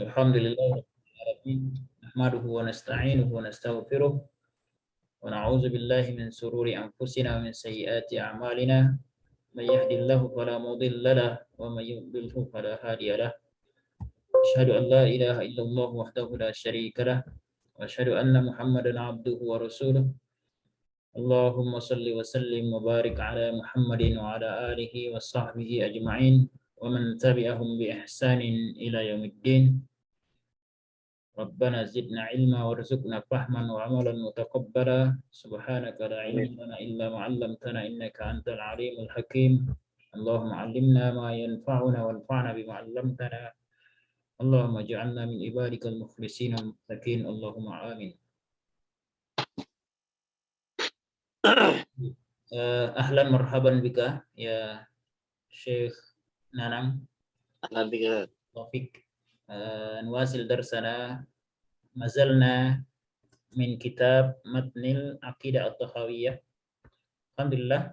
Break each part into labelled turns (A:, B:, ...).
A: Alhamdulillah rabbil alamin. Nahmaduhu wa nasta'inuhu wa nastaghfiruh wa na'udzu billahi min sururi anfusina wa min sayyiati a'malina. May yahdihillahu fala mudilla lahu wa may yudlilhu fala hadiya lahu. Asyhadu an la ilaha illallah wahdahu la syarika lahu wa asyhadu anna Muhammadan 'abduhu wa rasuluh. Allahumma shalli wa sallim wa barik ala Muhammadin wa ala alihi wa sahbihi ajma'in wa man tabi'ahum bi ihsanin ila yaumiddin. Rabbana zidna ilma warzuqna fahman wa amalan mutaqabbala. Subhanaka la
B: Amin.
A: ilma lana illa ma 'allamtana innaka antal alimul hakim. Allahumma 'allimna ma yanfa'una wanfa'na bima 'allamtana. Allahumma ij'alna min ibadikal mukhlisina al-muttaqin. Allahumma amin. Ahlan marhaban bika ya Syekh Nanang
B: Ahlan bika.
A: Taufik. Nwasil darsana mazalna min kitab matnil aqidah at-tahawiyah. Alhamdulillah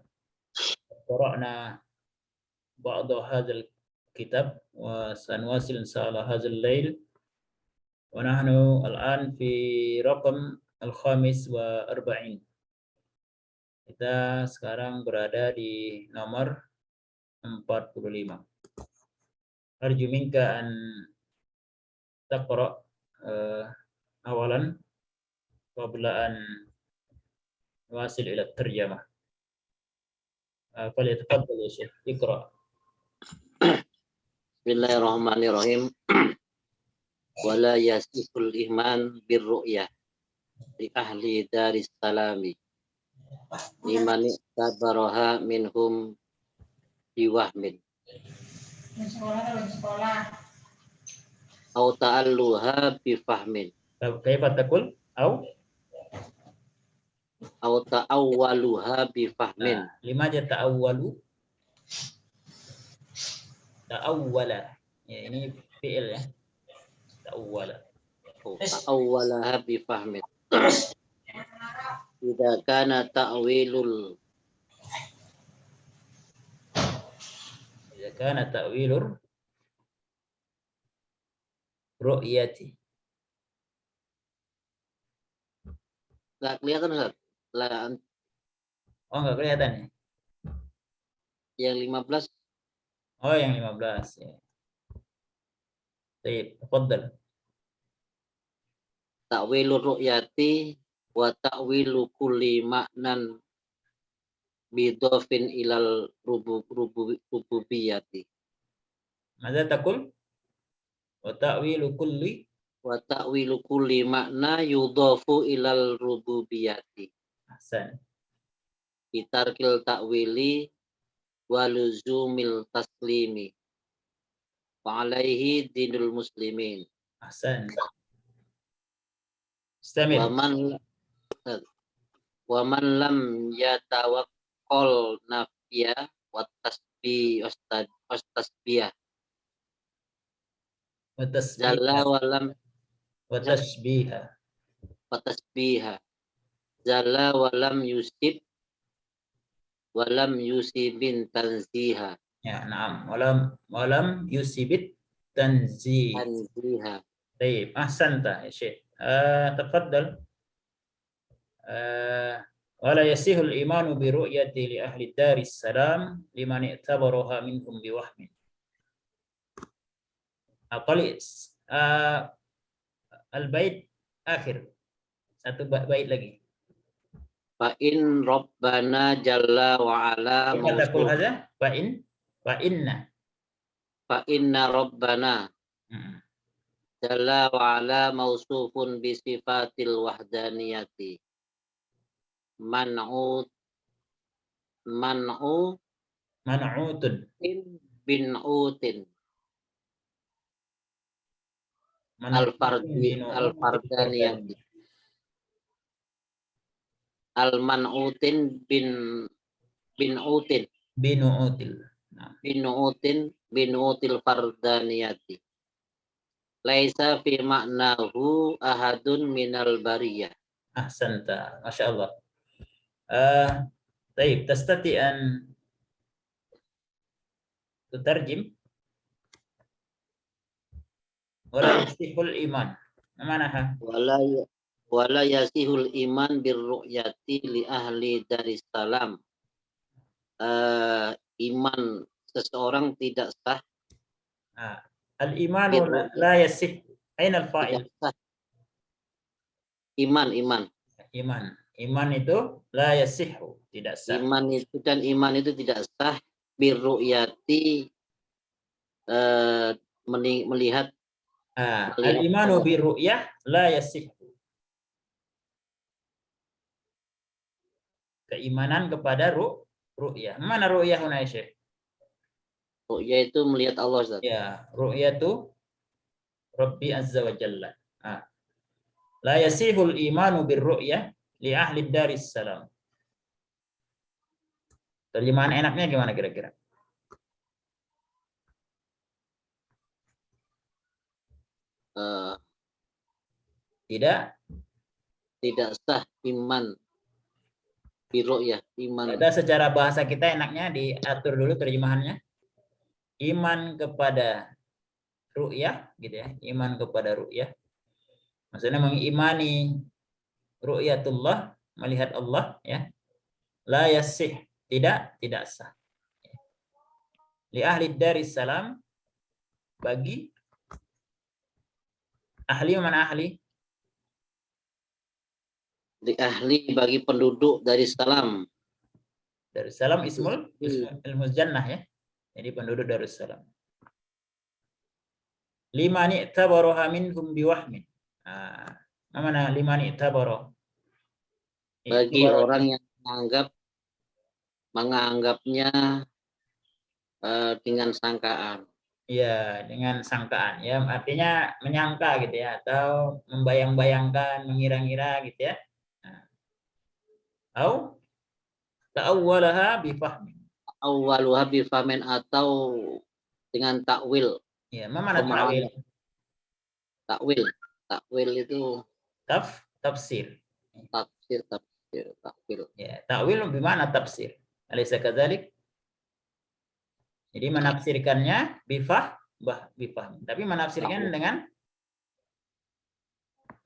A: qara'na ba'd hadzal kitab wa sanwasil insyaallah hadzal lail wa nahnu al'an fi raqam al-khamis wa arba'in. Kita sekarang berada di nomor 45. Arju minka an taqra awalan qabla an wasil ila terjemah. Falyatafaddal ya Syekh, iqra.
B: Bismillahirrahmanirrahim. Wala yasiful iman birru'yah li ahli daris salami liman tabaraha minhum biwahmin au ta'alluha bifahmin
A: Kaifa taqul
B: au ta'awwaluha bifahmin.
A: Limaja ta'awwala. Ya, ini fi'il ya.
B: Ta'awwalaha bifahmin. Idza kana
A: ta'wilur ru'yati.
B: Enggak kelihatan Ustaz.
A: Oh, enggak kelihatan ya?
B: Yang 15.
A: Oh, yang 15 ya. Baik, tafadhal.
B: Ta'wilur ru'yati wa ta'wilu kulli ma'nan bidofin ilal rububiyati.
A: Mada taqul? Wa ta'wilu kulli
B: makna yudofu ilal rububiyati.
A: Ahsan.
B: Bitarkil ta'wili waluzumil taslimi. Fa'alaihi dinul muslimin.
A: Ahsan. Istamil.
B: Wa man lam yatawaqqal nafya wa tasbih Jalla walam
A: wa
B: tasbiha Jalla walam yusibin tanziha.
A: Ya, na'am. Walam yusibit tanziha. Baik, ahsanta ya Syekh. Tafadhal. Wala yasihul imanu bi ru'yati li ahli daris salam liman i'tabaraha minhum biwahmin. Al-bait akhir. Satu bait lagi.
B: Fa in rabbana jalla wa ala
A: mausul. Fa inna
B: rabbana jalla wa ala mausufun bi sifatil wahdaniyati man'utun bin'utin al-fardaniyati al-man'utin binu'util fardaniyati laisa fi ma'nahu ahadun minal bariyah.
A: Ahsanta, Masya Allah. Baik, tastati an tutarjim. Wala yasihul iman. Manaha?
B: Wala yasihul iman birru'yati li ahli Darussalam. Iman seseorang tidak sah
A: Al-imanu la yasih. Aina al-fa'il?
B: tidak sah. Iman
A: Iman itu la yasihu, tidak sah.
B: iman itu tidak sah birru'yati melihat
A: Al-imanu bi ru'yah la yasihu. Keimanan kepada ru'yah. Mana ru'yah huna ya Syekh?
B: ru'yah itu melihat Allah, Ustaz.
A: Ya, ru'yatu Rabbi Azza wa Jalla. La yasihul imanu bir ru'yah li ahli daris salam. Terjemahan enaknya gimana kira-kira?
B: Tidak sah iman biru'yah, iman.
A: Ada secara bahasa kita enaknya diatur dulu terjemahannya. Iman kepada ru'yah gitu ya. Iman kepada ru'yah. Maksudnya mengimani ru'yatullah, melihat Allah ya. La yasih, tidak sah. Li ahli daris salam, bagi ahli, mana ahli?
B: Di ahli, bagi penduduk Darussalam.
A: Darussalam ismul jannah ya. Jadi penduduk Darussalam. Limani tabaroha minhum biwahmin. Mana limani tabaro?
B: Bagi orang yang menganggapnya dengan sangkaan.
A: Ya, dengan sangkaan ya, artinya menyangka gitu ya, atau membayang-bayangkan, mengira-ngira gitu ya. Au ta'awwalaha bifahmin.
B: Awwaluha bifahmin, atau dengan takwil.
A: Ya, mana takwil?
B: Takwil itu
A: tafsir.
B: Takwil.
A: Ya, takwil bagaimana tafsir? Alaysa kadzalik? Jadi menafsirkannya bifah. Tapi menafsirkan dengan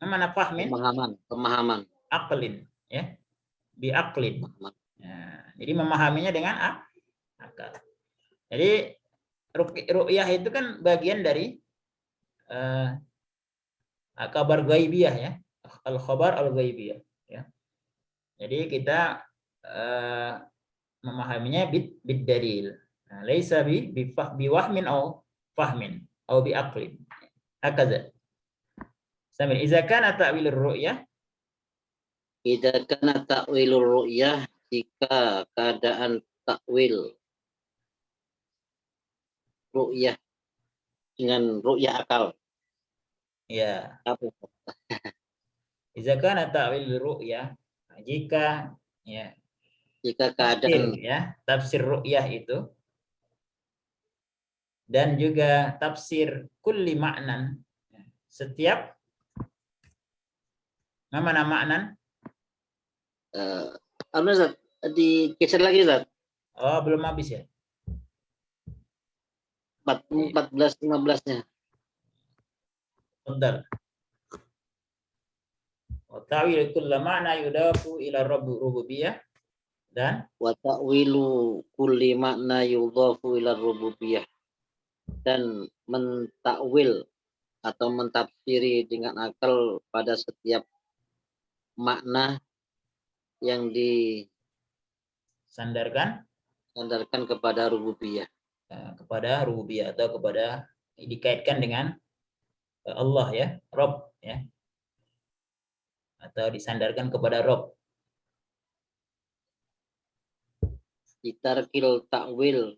A: mana fahmin?
B: Pemahaman.
A: Aqlin, ya. Biaqlin. Ya, jadi memahaminya dengan akal. Jadi ru'yah itu kan bagian dari kabar ghaibiyah ya. Al-khabar al-ghaibiyah ya. Jadi kita memahaminya bid dalil. Laisa biwahmin au fahmin au biaqlin. Hakaza. Sambil idza kana ta'wilur ru'yah,
B: idza kana ta'wilur ru'yah, jika keadaan takwil ru'yah dengan ru'yah akal.
A: Ya. Idza kana ta'wilur ru'yah, jika keadaan tafsir ru'yah itu, dan juga tafsir kulli ma'nan, setiap mana maknan?
B: Ustaz, digeser lagi, Ustaz.
A: Oh, belum habis ya?
B: 14-15-nya.
A: Betul. Wa ta'wil kulli ma'na yudafu ila rububiyyah, dan
B: wa ta'wilu kulli ma'na yudafu ila rububiyyah, dan mentakwil atau mentafsiri dengan akal pada setiap makna yang
A: disandarkan
B: kepada rububiyah.
A: Kepada rububiyah atau kepada dikaitkan dengan Allah ya, Rabb ya. Atau disandarkan kepada Rabb.
B: Ditarkil takwil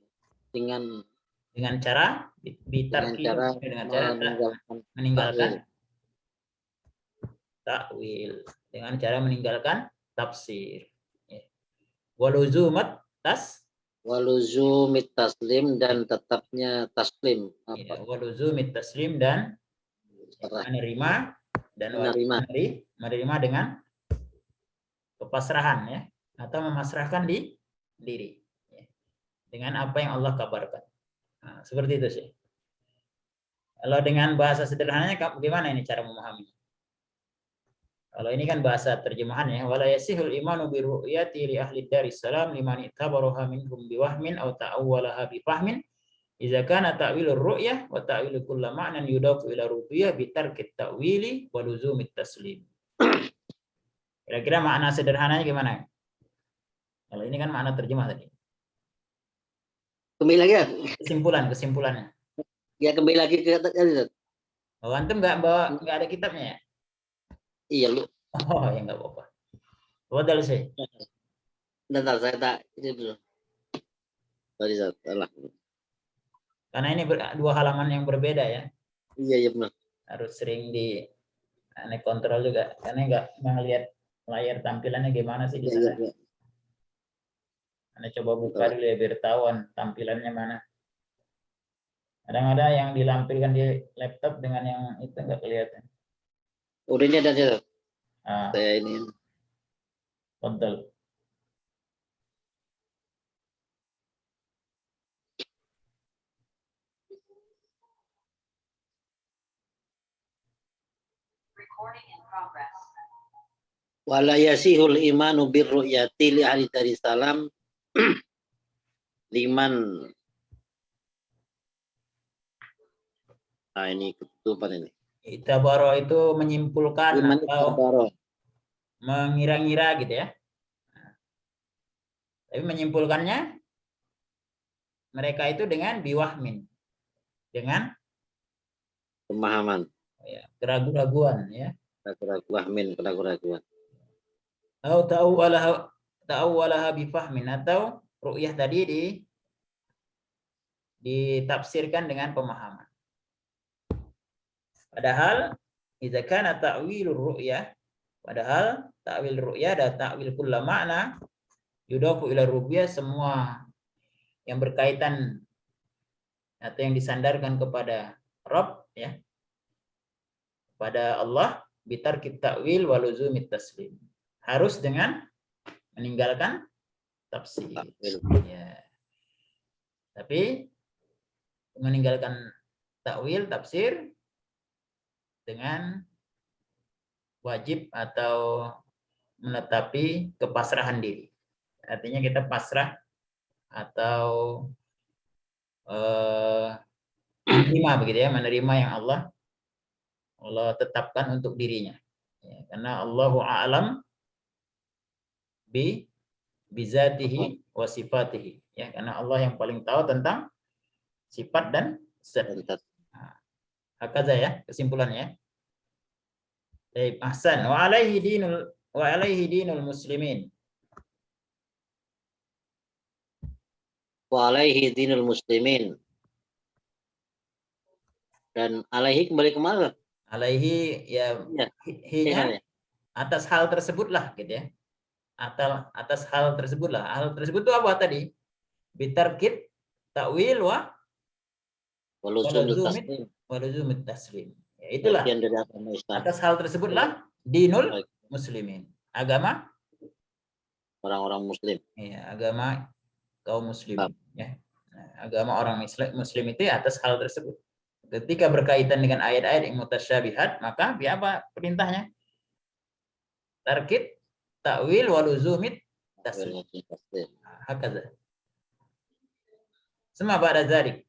B: dengan
A: cara meninggalkan takwil, dengan cara meninggalkan tafsir. Waluzumit
B: taslim, dan tetapnya taslim.
A: Waluzumit taslim, dan menerima dengan kepasrahan ya, atau memasrahkan diri ya, dengan apa yang Allah kabarkan. Seperti itu sih. Kalau dengan bahasa sederhananya bagaimana ini cara memahaminya? Kalau ini kan bahasa terjemahannya, wala yasihul imanu bi ru'yati li ahli daris salam liman itabaraha minhum biwahmin aw ta'awwalaha bi fahmin idza kana ta'wilur ru'yah wa ta'wilu kullu ma'nan yudafu ila ru'yah bi tarkit ta'wili wa luzumit taslim. Kira-kira makna sederhananya gimana? Kalau ini kan makna terjemah tadi.
B: Kembali lagi ya?
A: Kesimpulannya.
B: Ya kembali lagi ke tadi.
A: Oh, antum nggak ada kitabnya ya?
B: Iya lu.
A: Oh, ya nggak apa-apa. Wadal sih.
B: Bentar, saya tak ini dulu. Sorry, salah.
A: Karena ini dua halaman yang berbeda ya.
B: Iya benar.
A: Harus sering kontrol juga. Karena nggak melihat layar tampilannya gimana sih di sana.
B: Iya.
A: Anda coba buka dulu ya biar tahuan tampilannya mana. Kadang-kadang yang dilampirkan di laptop dengan yang itu nggak kelihatan.
B: Udah ini ada aja. Saya ini.
A: Betul.
B: Wala yasihul imanu birru'yati li ahli daris salam liman. Nah ini ketutupan ini.
A: Itabaro itu menyimpulkan
B: Liman
A: atau
B: itabaro.
A: mengira-ngira gitu ya. Tapi menyimpulkannya mereka itu dengan biwahmin. Dengan
B: Pemahaman.
A: Ya, keraguan-raguan ya.
B: Keraguan.
A: Atau ta'awwalaha bifahmin atau ru'yah tadi ditafsirkan dengan pemahaman. Padahal idza kana ta'wilur ru'yah, padahal ta'wil ru'yah dan ta'wil kulla makna yudafu ila ru'yah, semua yang berkaitan atau yang disandarkan kepada Rabb ya, pada Allah, bitarkit ta'wil wa luzumit taslim. Harus dengan meninggalkan tafsir. Ya. Tapi meninggalkan takwil, tafsir dengan wajib atau menetapi kepasrahan diri. Artinya kita pasrah atau menerima begitu ya, menerima yang Allah tetapkan untuk dirinya. Ya, karena Allahu a'lam bizatihi wa sifatihi. Ya, karena Allah yang paling tahu tentang sifat dan zat. Hakaza ya kesimpulannya. Baik, ahsan. Wa alaihi dinul muslimin.
B: Wa alaihi dinul muslimin. Dan alaihi kembali ke mana?
A: Alaihi ya, hinya atas hal tersebutlah gitu ya. Atas hal tersebutlah. Hal tersebut itu apa tadi? Bitarkit ta'wil wa waluzumit taslim. Ya, itulah. Atas hal tersebutlah dinul muslimin. Agama
B: orang-orang muslim.
A: Ya, agama kaum muslim ya. Nah, agama orang muslim itu atas hal tersebut. Ketika berkaitan dengan ayat-ayat yang mutasyabihat, maka dia apa perintahnya? Tarkit ta'wil waluzumit taslim. Hakaza. Semua pada zalik.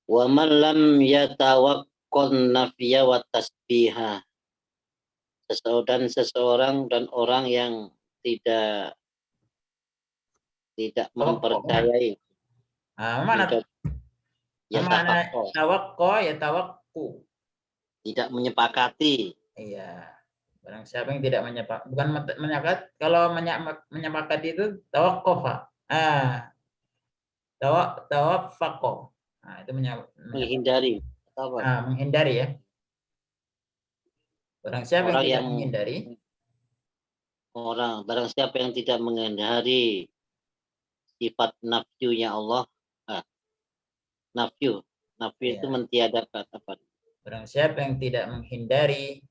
B: Wa man lam yatawaqqan nafya wa tasbiha. Seseorang dan orang yang tidak mempercayai.
A: Mana tawakko ya tawakku.
B: Tidak menyepakati.
A: Iya. Barang siapa yang tidak bukan menyepakat. Kalau menyepakati itu tawakkofa. Tawafako. Nah, itu
B: menghindari.
A: Menghindari ya. Barang siapa yang tidak menghindari.
B: Barang siapa yang tidak menghindari sifat nafsunya Allah. Nafsu itu mentiadakan apa?
A: Barang siapa yang tidak menghindari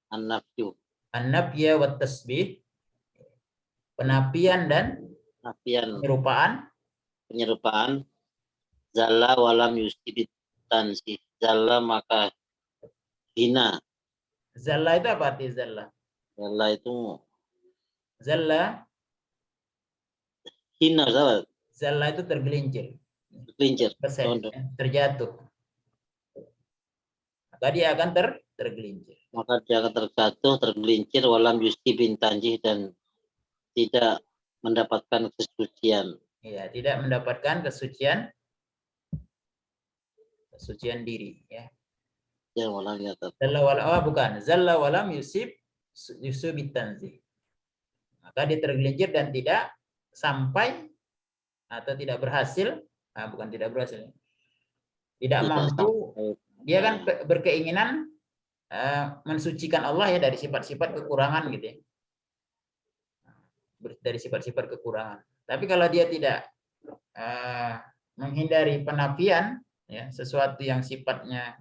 A: an-nafya wa tasbih, penafian dan penyerupaan
B: zalla walam yusibit tansih. Zalla maka hina.
A: Zalla itu apa arti zalla?
B: Zalla itu
A: Zalla,
B: hina, sahabat.
A: zalla itu tergelincir.
B: Tergelincir.
A: Keset, ya, terjatuh. Maka dia akan tergelincir.
B: Maka dia akan terjatuh, tergelincir, walam yusibin tansih, dan tidak mendapatkan kesucian.
A: Ya, tidak mendapatkan kesucian diri, ya.
B: Ya, walam yatat.
A: Zalla walam, oh, bukan. Zalla walam yusibit tanzih. Maka dia tergelincir dan tidak sampai atau tidak berhasil, bukan tidak berhasil, tidak mampu. Dia kan berkeinginan mensucikan Allah ya dari sifat-sifat kekurangan gitu ya. Dari sifat-sifat kekurangan. Tapi kalau dia tidak menghindari penafian, ya, sesuatu yang sifatnya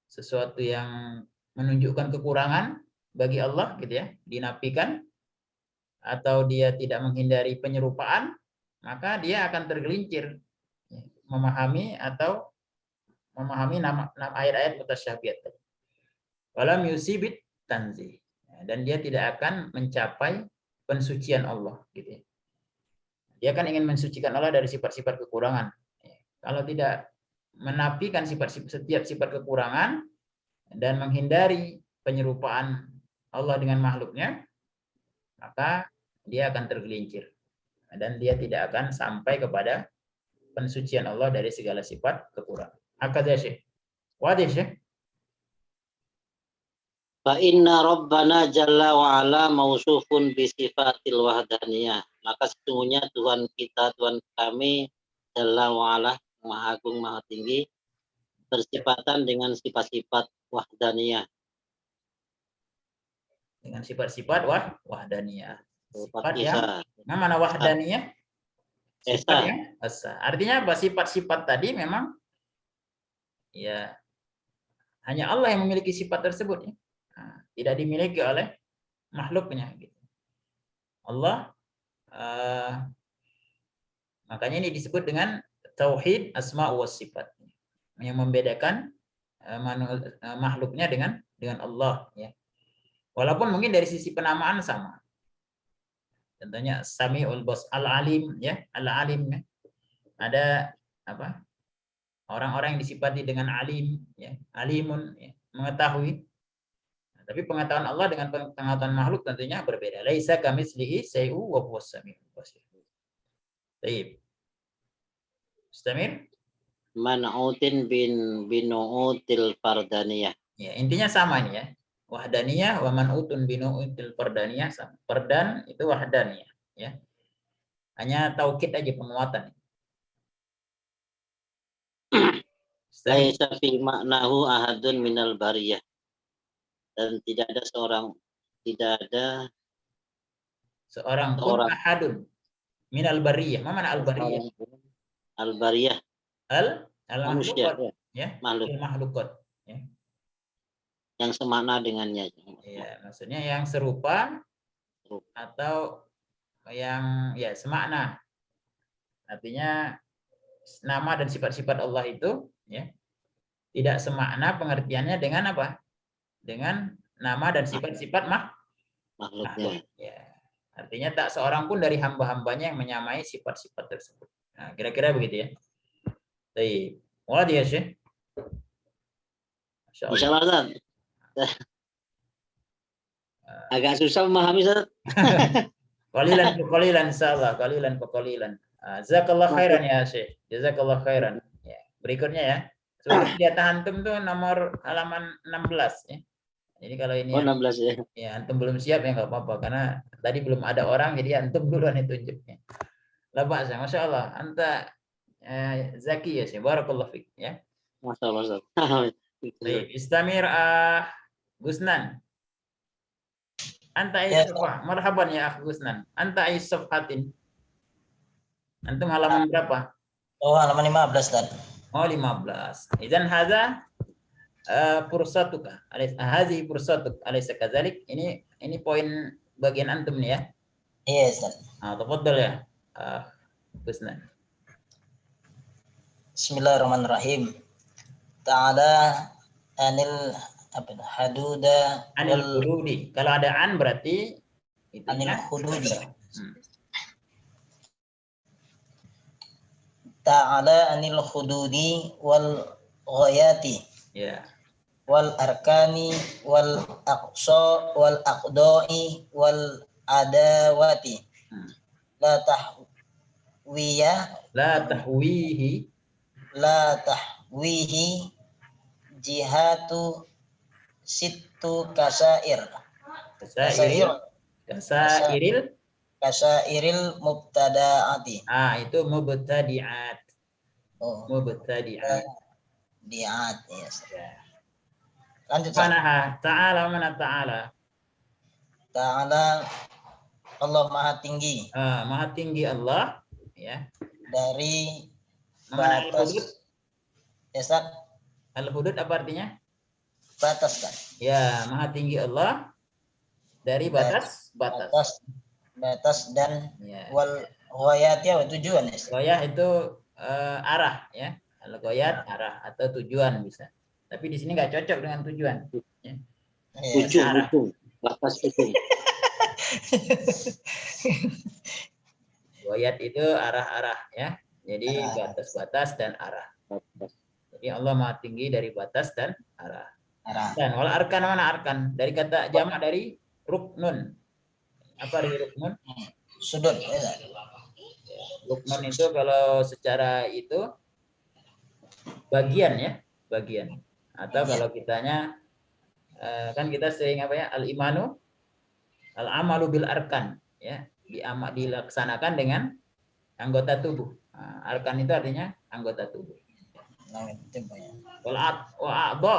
A: sesuatu yang menunjukkan kekurangan bagi Allah gitu ya, dinafikan, atau dia tidak menghindari penyerupaan, maka dia akan tergelincir memahami nama ayat-ayat mutasyabihat. Walam yusibit tanzih, dan dia tidak akan mencapai pensucian Allah gitu ya. Dia kan ingin mensucikan Allah dari sifat-sifat kekurangan. Kalau tidak menafikan setiap sifat kekurangan dan menghindari penyerupaan Allah dengan makhluknya, maka dia akan tergelincir dan dia tidak akan sampai kepada pensucian Allah dari segala sifat kekurangan. Hakadha Syekh. Wadih Syekh.
B: Fa inna rabbana jalla wa ala mausufun bi sifatil wahdaniyah. Maka sesungguhnya Tuhan kita, Tuhan kami jalla wa ala, Maha Agung, Maha Tinggi, bersifatan dengan sifat-sifat wahdaniyah.
A: Dengan sifat-sifat wahdaniyah. Sifat
B: Esa.
A: yang mana wahdaniyah? Sifat
B: Esa.
A: yang esa. Artinya apa? Sifat-sifat tadi memang ya hanya Allah yang memiliki sifat tersebut ya. Tidak dimiliki oleh makhluknya gitu. Allah makanya ini disebut dengan tauhid asma wa sifat, yang membedakan makhluknya dengan Allah ya. Walaupun mungkin dari sisi penamaan sama. Contohnya Samiul Bas, Al-Alim ya, Al-Alim ya. Ada apa? Orang-orang yang disifati dengan alim ya, alimun ya, mengetahui. Nah, tapi pengetahuan Allah dengan pengetahuan makhluk tentunya berbeda. Laisa kamitslihi syai'un wa huwas samiul basir. Baik. Mustamir?
B: Man'utin binu'util fardaniyah.
A: Ya, intinya sama nih ya. Wahdaniyah wa man'utun binu'util fardaniyah sama. Fardan itu wahdaniyah ya. Hanya taukid aja penguatan.
B: Laisa fi maknahu ahadun minal bariyah. Dan tidak ada
A: seorang pun ahadun minal bariyah. Mana al-bariyah?
B: Al-bariyah.
A: Al-mahlukat ya.
B: Makhluk.
A: Al-mahlukat ya.
B: Yang semakna dengannya.
A: Ya, maksudnya yang serupa atau yang ya semakna. Artinya nama dan sifat-sifat Allah itu ya tidak semakna pengertiannya dengan apa? Dengan nama dan sifat-sifat makhluk. Ya. Artinya tak seorang pun dari hamba-hambanya yang menyamai sifat-sifat tersebut. Nah, kira-kira begitu ya. Baik. Wadih ya, Syekh.
B: Masyaallah. Agak susah memahami, Ustaz.
A: Qalilan insyaallah, qalilan. Jazakallah khairan ya, Syekh. Jazakallah khairan. Ya. Berikutnya ya. Sebenarnya data antum tuh nomor halaman 16 ya. Jadi kalau ini
B: 16 ya.
A: Ya, antum belum siap ya nggak apa-apa karena tadi belum ada orang jadi antum duluan yang tunjuknya. Labas ya, Masya Allah. Anta Zaki ya sih, barakallah fik ya.
B: Masya Allah.
A: Baik, istamir Gusnan. Anta Aisafah, marhaban ya Gusnan. Anta Aisafatin. Antum halaman berapa?
C: Oh, halaman 15 dan.
A: Oh, 15. Idzan hadza fursatuka. Hadhihi fursatuk alaysa kadzalik? Ini poin bagian antum nih ya.
C: Iya, Ustaz.
A: Tafadhal ya. Husna.
C: Bismillahirrahmanirrahim. Ta'ala anil haduda
A: Anil
C: wal
A: hududi. Kalau ada an berarti
C: anil
A: itunya
C: hududi.
A: kasrah.
C: Ta'ala anil hududi wal ghayati
A: Ya.
C: wal arkani wal aqsa wal aqdai wal adawati. La tahwiyah
A: La tahwihi
C: la tahwihi jihatu situ kasair
A: kasairil
C: kasairil mubtadaati.
A: itu mubtadi'at.
C: Oh,
A: Mubtadi'at.
C: diat, yes.
A: Ya.
C: Lanjut,
A: Mana ta'ala, mana ta'ala?
C: Ta'ala Allah Maha Tinggi
A: Maha tinggi Allah, ya.
C: dari
A: Mana
C: batas.
A: al-hudud?
C: Ustaz,
A: Al-hudud apa artinya?
C: batas kan?
A: Ya, maha tinggi Allah dari batas.
C: Batas dan
A: Ya.
C: wal ghayati wa tujuan, Ustaz.
A: Goyah itu arah, ya. Kalau goyat arah atau tujuan bisa. Tapi di sini nggak cocok dengan tujuan. Ya.
B: Ujung, batas ujung.
A: Goyat itu arah-arah, ya. Jadi batas-batas dan arah. Jadi Allah maha tinggi dari batas dan arah. Dan wal arkan, mana arkan? Dari kata jamak dari ruknun. Apa dari ruknun?
C: Sudut.
A: Ruknun itu kalau secara itu bagian, ya, bagian. Atau kalau kitanya kan kita sering apa ya, al-imanu al-amalu bil arkan, ya, dilaksanakan dengan anggota tubuh. Arkan itu artinya anggota tubuh. Wal a'dha.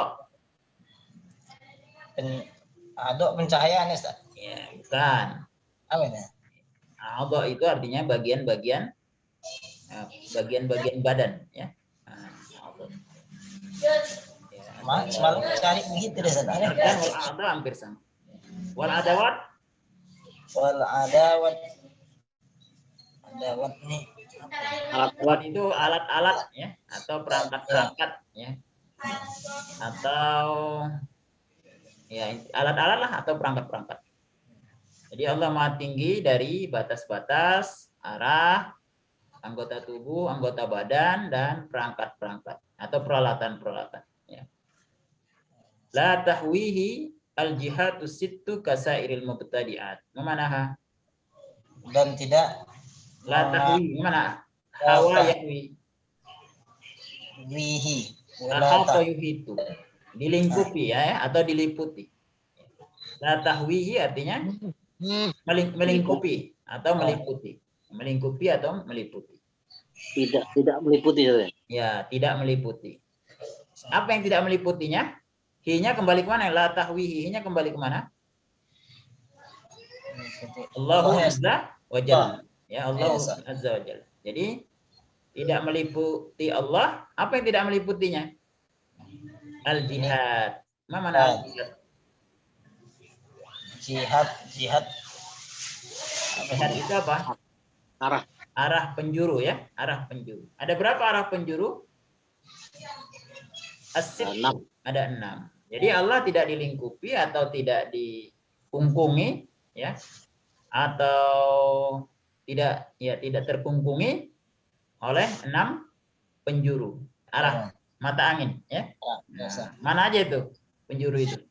C: Pencahayaan, Ustaz.
A: Ya, bukan.
C: Apa itu?
A: A'dha itu artinya bagian-bagian badan, ya.
C: Semalam cari begitu deh, Ustaz.
A: Arkan wal a'dha hampir sama. Wal adawat
C: nih.
A: alat itu alat-alat, ya, atau perangkat-perangkat, ya, atau ya alat-alat lah atau perangkat-perangkat. Jadi Allah maha tinggi dari batas-batas, arah, anggota tubuh, anggota badan, dan perangkat-perangkat atau peralatan-peralatan. Ya. La tahwihi al-jihatu sittu kasairil mubtadi'at. Memanaha?
C: Dan tidak
A: La tahwi, mana? Hawa yahwi.
C: wihi.
A: Atau yuhitu. Dilingkupi, ya, atau diliputi. La tahwihi artinya melingkupi atau meliputi. Melingkupi atau meliputi.
B: Tidak meliputi,
A: ya, tidak meliputi. Apa yang tidak meliputinya? Hi-nya kembali ke mana? La tahwihi, hi-nya kembali ke mana? Allahu azza wa jalla. Ya, Allah azza wa jalla. Jadi tidak meliputi Allah. Apa yang tidak meliputinya? Al-jihad. Mana al-jihad?
C: Jihad.
A: Jihad itu apa? Arah penjuru, ya. Arah penjuru. Ada berapa arah penjuru? Ada 6. Jadi Allah tidak dilingkupi atau tidak dikungkungi, ya. Atau tidak terkungkungi oleh 6 penjuru arah mata angin, ya. Nah, mana aja itu penjuru itu?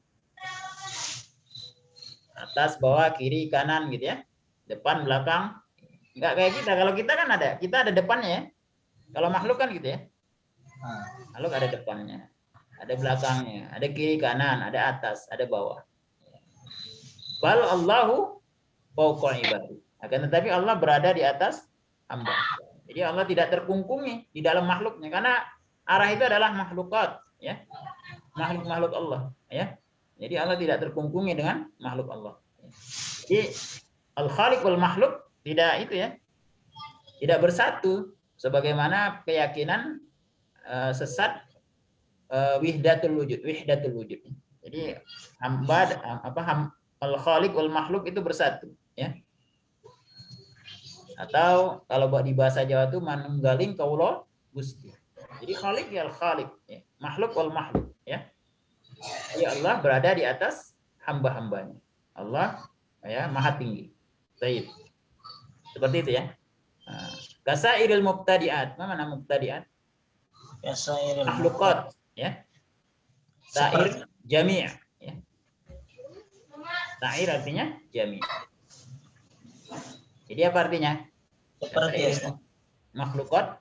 A: Atas, bawah, kiri, kanan, gitu, ya. Depan, belakang. Enggak kayak kita. Kalau kita kan kita ada depannya, ya. Kalau makhluk kan gitu, ya. Makhluk ada depannya, ada belakangnya, ada kiri, kanan, ada atas, ada bawah. Bal Allahu fawqa ibadi. Akan tetapi Allah berada di atas hamba. Jadi Allah tidak terkungkungi di dalam makhluknya, karena arah itu adalah makhlukat, ya. Makhluk-makhluk Allah, ya. Jadi Allah tidak terkungkungi dengan makhluk Allah. Jadi al-khaliq wal makhluk tidak itu, ya. Tidak bersatu sebagaimana keyakinan sesat wahdatul wujud. Jadi al-khaliq wal makhluk itu bersatu, ya. Atau kalau buat di bahasa Jawa itu manunggaling kaulo Gusti. Jadi khalik ya khalik, ya. Makhluk wal makhluk, ya. Ya Allah berada di atas hamba-hambanya. Allah ya maha tinggi. Baik. Seperti itu ya. Kasairil mubtadi'at. Mana mubtadi'at?
C: Kasairil
A: Makhlukat, ya. Sair jami', ya. Sair artinya jami'. Jadi apa artinya?
C: seperti ya, Ustaz.
A: Makhlukat,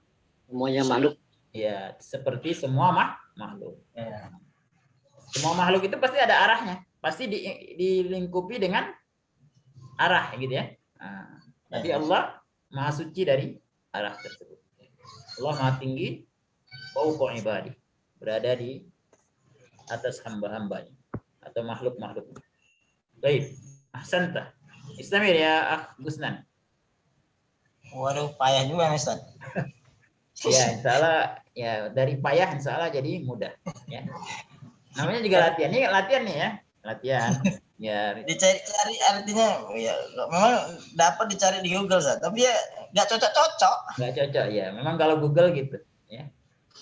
B: Semuanya makhluk.
A: ya seperti semua makhluk.
C: Ya.
A: Semua makhluk itu pasti ada arahnya, pasti dilingkupi dengan arah gitu ya. Tapi Allah maha suci dari arah tersebut. Allah maha tinggi, fauqa ibadi, berada di atas hamba-hambanya atau makhluk-makhluk. Baik, ahsanta. Istamir ya Gusnan.
C: Waduh, payah juga nih, Ustaz.
A: Ya, insya Allah ya dari payah insya Allah jadi mudah. Ya. Namanya juga latihan. Ini latihan nih ya, latihan. Ya,
C: Dicari-cari artinya, ya memang dapat dicari di Google, Ustaz. Tapi ya nggak cocok-cocok.
A: nggak cocok ya. Memang kalau Google gitu. Ya.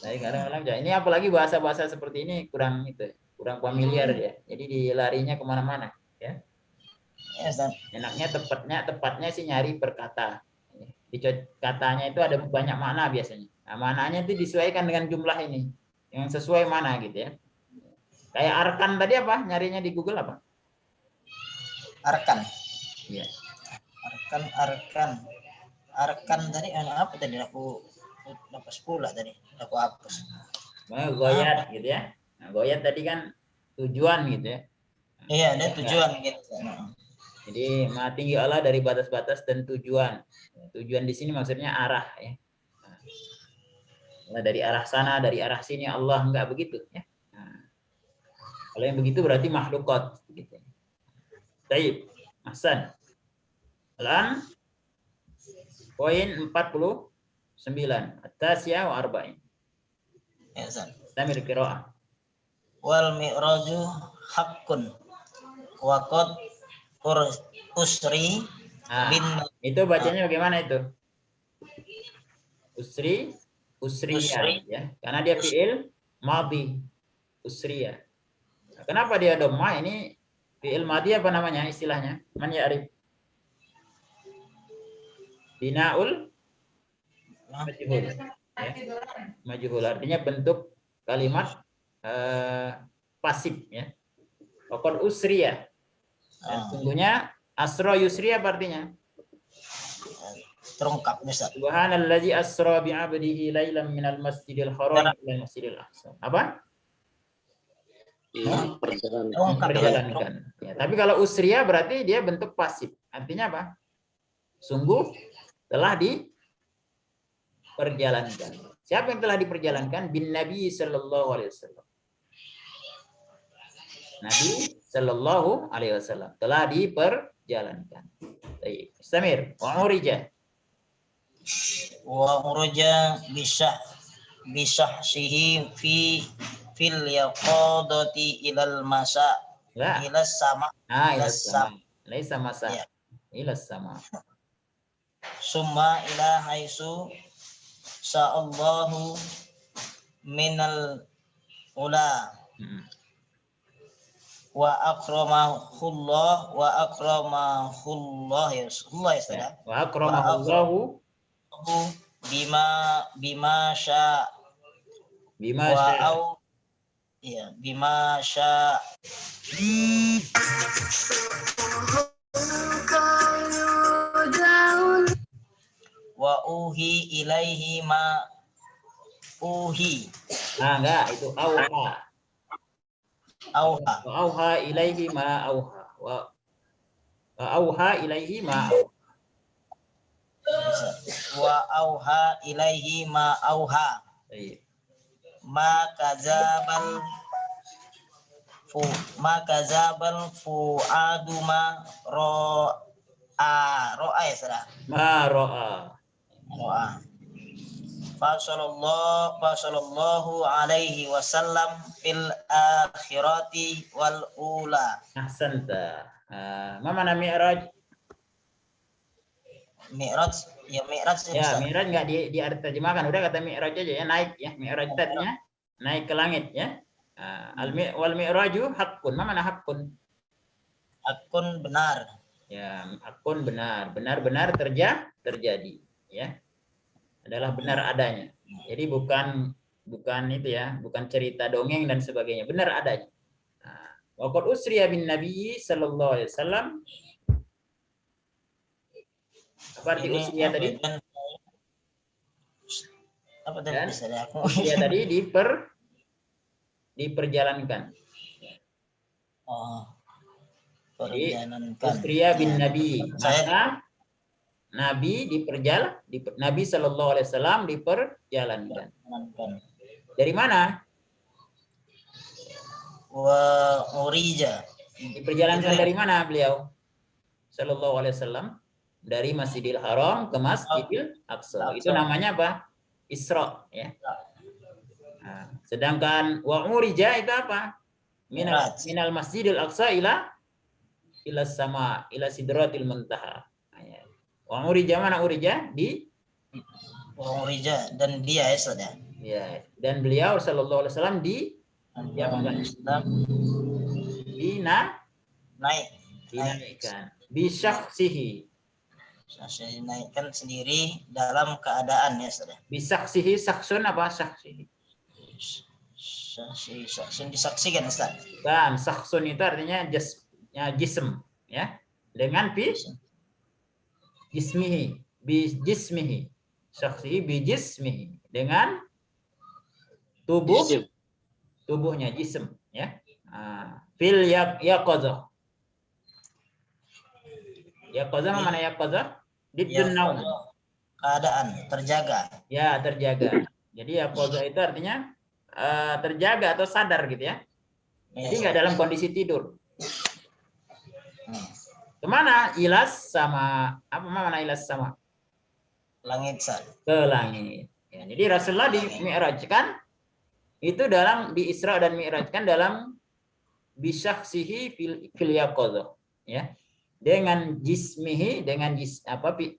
A: Jadi kadang-kadang ini apalagi bahasa-bahasa seperti ini kurang itu, kurang familiar ya. Jadi dilarinya kemana-mana. Ya.
C: Ya, Ustaz.
A: Enaknya tepatnya sih nyari per kata. Di katanya itu ada banyak makna biasanya. Nah, maknanya itu disesuaikan dengan jumlah ini. Yang sesuai mana gitu ya. Kayak arkan tadi apa? Nyarinya di Google apa?
C: Arkan.
A: Iya.
C: Arkan tadi apa tadi aku hapus pula tadi. Aku hapus.
A: Goyat gitu ya. Nah, goyat tadi kan tujuan gitu ya.
C: Iya, ada tujuan gitu.
A: Jadi maha tinggi Allah dari batas-batas dan tujuan. Tujuan di sini maksudnya arah ya. Nah, dari arah sana, dari arah sini Allah enggak begitu ya. Nah, kalau yang begitu berarti makhlukat gitu. Baik, Hasan. Lan poin 49. At-tasya wa arba'in.
C: Ya, Ustaz.
A: Istamir qiraah.
C: Wal mi'raju haqqun wa qad usri bin
A: Itu bacanya bagaimana itu? Usriya ya. Karena dia fi'il madhi. Usriya. Nah, kenapa dia dhamma ini fi'il madhi apa namanya istilahnya? Man ya'rif? Binaul majhul. Ya. Majhul artinya bentuk kalimat pasif ya. Pokok usriya. Dan sungguhnya asra yusriya artinya
C: terungkap Ustaz.
A: Subhanallazi asra bi'abdihi lailan minal masjidil haram ila masjidil aqsa. Apa? Perjalankan. Ya, tapi kalau usriya berarti dia bentuk pasif. Artinya apa? Sungguh telah diperjalankan. Siapa yang telah diperjalankan? Bin Nabi sallallahu alaihi wasallam. Nabi sallallahu alaihi wasallam telah diperjalankan. Baik, Istamir. Wa urija.
C: Wa urja bisahsihi fil yaqadati ilal masa ila sama.
A: Ila sama. Laisa masa. Ya. Ila sama.
C: Summa ila haisu sa'allahu minal ula. Wa akramahullah ya Allah ya.
A: Wa akramahullahu
C: bima sya wa uhi ilaihi ma uhi.
A: Enggak, itu auha. Auha ilaihi ma auha. Wa auha ilaihi ma auha.
C: Wa auha ilaihi ma auha. Ma kazabal fuadu ma ro'a ya saudara.
A: Ma ro'a. Fasallallahu alaihi wasallam fil akhirati wal ula. Ahsanta. Ma mana mi'raj?
C: Mi'raj Ya Mi'raj sih
A: Ya,
C: Ustaz.
A: Mi'raj nggak diterjemahkan, udah kata Mi'raj aja ya, naik ya. Mi'raj itu artinya naik ke langit ya. Wal mi'raju haqqun. Mana haqqun?
C: Akun benar.
A: Ya, haqqun benar, benar-benar terjadi ya. Adalah benar adanya. Jadi bukan itu ya, bukan cerita dongeng dan sebagainya, benar adanya. Wa qad usriya bin Nabi sallallahu alaihi wasallam. Apa arti
C: Ini
A: usriya
C: apa?
A: tadi?
C: Dan apa tadi
A: Dan
C: Ustaz? Aku
A: usriya tadi diperjalankan.
C: oh,
A: Jadi
C: perjalankan.
A: usriya bin
C: Ya.
A: Nabi,
C: Saya
A: maka Nabi Nabi sallallahu alaihi wasallam diperjalankan.
C: perjalankan.
A: Dari mana?
C: Wa urija.
A: Diperjalankan
C: Itu ya?
A: dari mana beliau? Sallallahu alaihi wasallam dari Masjidil Haram ke Masjidil Aqsa. Itu namanya apa? Isra ya. Nah, sedangkan wa urija itu apa? Minal Masjidil Aqsa ila sama ila sidratil muntaha. Wa urija mana urija? Di
C: Wa urija dan dia ya Ustaz ya.
A: ya, dan beliau sallallahu alaihi wasallam dinaikkan bisyakhsihi.
C: Saya naikkan sendiri dalam keadaan ya Ustaz.
A: Bisaksihi, saksun apa saksihi?
C: Saksi disaksikan Ustaz.
A: Dan saksun itu artinya jism ya. Dengan jismihi. Saksihi jismihi. Dengan tubuhnya jism ya. Fil yaqazah. Yaqazah mana yaqazah? Diddun naum.
C: Keadaan terjaga.
A: Ya, terjaga. Jadi yaqazah itu artinya terjaga atau sadar gitu ya. Jadi nggak dalam kondisi tidur. Kemana? Ilas sama apa mana ilas sama?
C: Langit Ustaz.
A: Ke langit. Ya, jadi Rasulullah dimi'rajkan itu di Isra dan Mi'rajkan dalam bisyakhsihi fil yaqazah ya. Dengan jismihi, dengan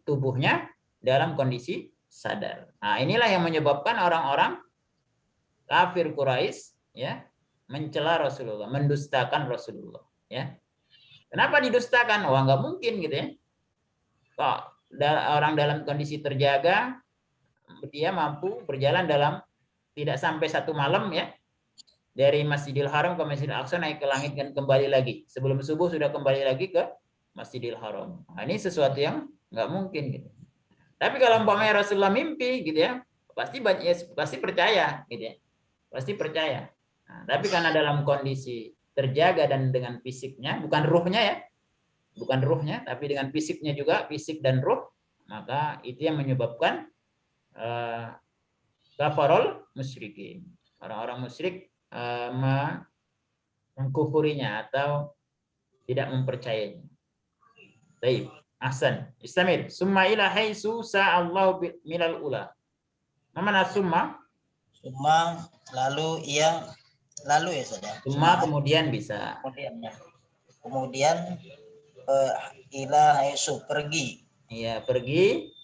A: tubuhnya dalam kondisi sadar. Nah, inilah yang menyebabkan orang-orang kafir Quraisy ya mencela Rasulullah, mendustakan Rasulullah ya. Kenapa didustakan? Wah, nggak mungkin gitu ya. Kok orang dalam kondisi terjaga dia mampu berjalan dalam tidak sampai 1 malam ya. Dari Masjidil Haram ke Masjidil Aqsa naik ke langit dan kembali lagi. Sebelum subuh sudah kembali lagi ke Masjidil Haram. Nah, ini sesuatu yang nggak mungkin gitu. Tapi kalau umpamanya Rasulullah mimpi gitu ya, pasti percaya gitu ya. Pasti percaya. Nah, tapi karena dalam kondisi terjaga dan dengan fisiknya, bukan ruhnya ya. Bukan ruhnya, tapi dengan fisiknya juga, fisik dan ruh, maka itu yang menyebabkan kafarul musyrikin. Orang-orang musyrik mengkufurinya atau tidak mempercayainya. Baik, ahsan. Istamir. Summa ila haitsu sa'allahu minal ula. Mana summa?
C: Summa lalu ya Ustaz.
A: Summa kemudian bisa.
C: Kemudian ila haitsu pergi.
A: Iya, pergi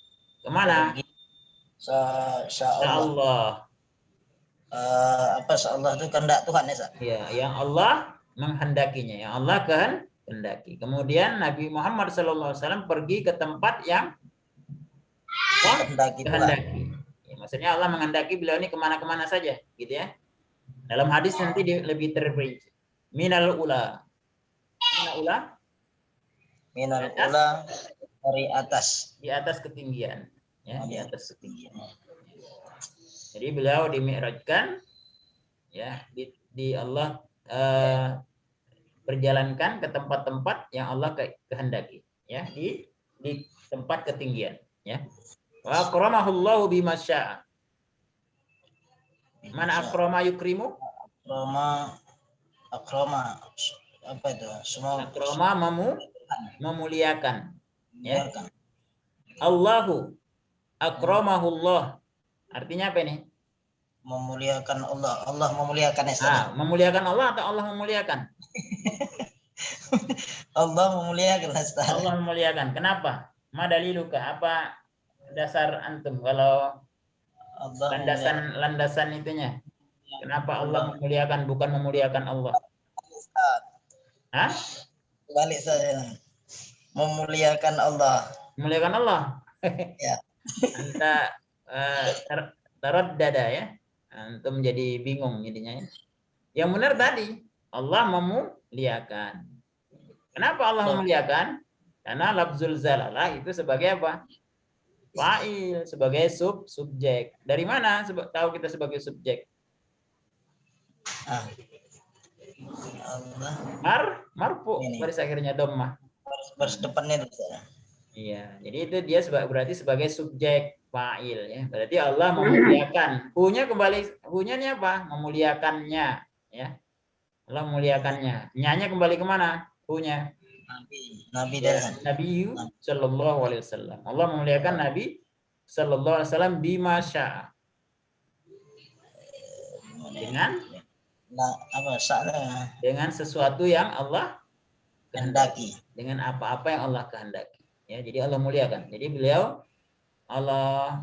A: kemana?
C: Sa'allah. Sa'allah itu kehendak Tuhan ya Ustaz.
A: Iya, yang Allah menghendakinya, yang Allah kehendaki. Kemudian Nabi Muhammad SAW pergi ke tempat yang kehendaki. Ya, maksudnya Allah menghendaki beliau ini kemana-kemana saja, gitu ya. Dalam hadis nanti lebih terperinci. Minal ula.
C: Minal ula dari atas.
A: Di atas ketinggian, ya, di atas ketinggian. Jadi beliau dimi'rajkan, ya, di Allah perjalankan ke tempat-tempat yang Allah kehendaki ya di tempat ketinggian ya. Wa akramahullahu bima syaa. Mana akrama yukrimu?
C: Akrama apa itu? Semua
A: akrama memuliakan ya. Allahu akramahullah. Artinya apa ini?
C: Memuliakan Allah. Allah memuliakan ya.
A: Memuliakan Allah atau Allah memuliakan?
C: Allah memuliakan Ustaz.
A: Allah memuliakan. Kenapa? Ma daliluka? Apa dasar antum kalau
C: Allah
A: landasan itunya. Kenapa Allah memuliakan bukan memuliakan Allah? Hah?
C: balik saya memuliakan Allah.
A: Memuliakan Allah.
C: Ya.
A: Anta taraddada ya. Antum jadi bingung jadinya. Yang benar tadi Allah memuliakan. Kenapa Allah memuliakan? Karena lafzul zalalah itu sebagai apa? Fa'il, sebagai subjek. Dari mana tahu kita sebagai subjek?
C: Allah.
A: Marfu baris akhirnya dhammah.
C: Baris depannya itu.
A: Iya, jadi itu dia berarti sebagai subjek fa'il ya. Berarti Allah memuliakan. Hu-nya ini apa? Memuliakannya ya. Allah memuliakannya. Nya-nya kembali ke mana? Hu-nya.
C: Nabi
A: Nabi sallallahu alaihi wasallam. Allah memuliakan Nabi sallallahu alaihi wasallam bima syaa. Dengan sesuatu yang Allah kehendaki. Dengan apa-apa yang Allah kehendaki. Ya, jadi Allah muliakan. Jadi beliau Allah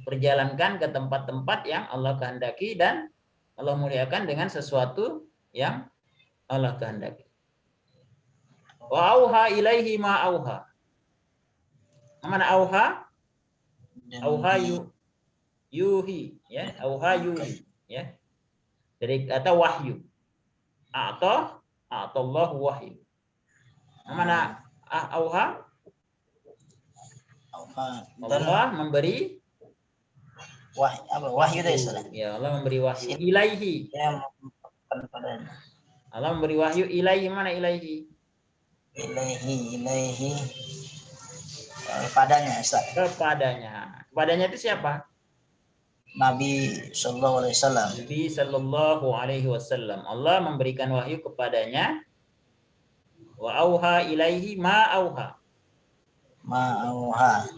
A: perjalankan ke tempat-tempat yang Allah kehendaki dan Allah muliakan dengan sesuatu yang Allah kehendaki. Wa auha ilaihi ma auha. Mana auha? Auha yuhi ya, auha yuhi ya. Dari kata wahyu. A'tallahu wahyu. Mana auha? Allah memberi
C: wahyu dari sana.
A: Ya, Allah memberi wahyu ilaihi. Allah memberi wahyu ilaihi, mana ilaihi?
C: Ilaihi kepadanya, Ustaz.
A: Kepadanya itu siapa?
C: Nabi sallallahu alaihi wasallam.
A: Nabi sallallahu alaihi wasallam. Allah memberikan wahyu kepadanya. Wa auha ilaihi ma auha.
C: Ma auha.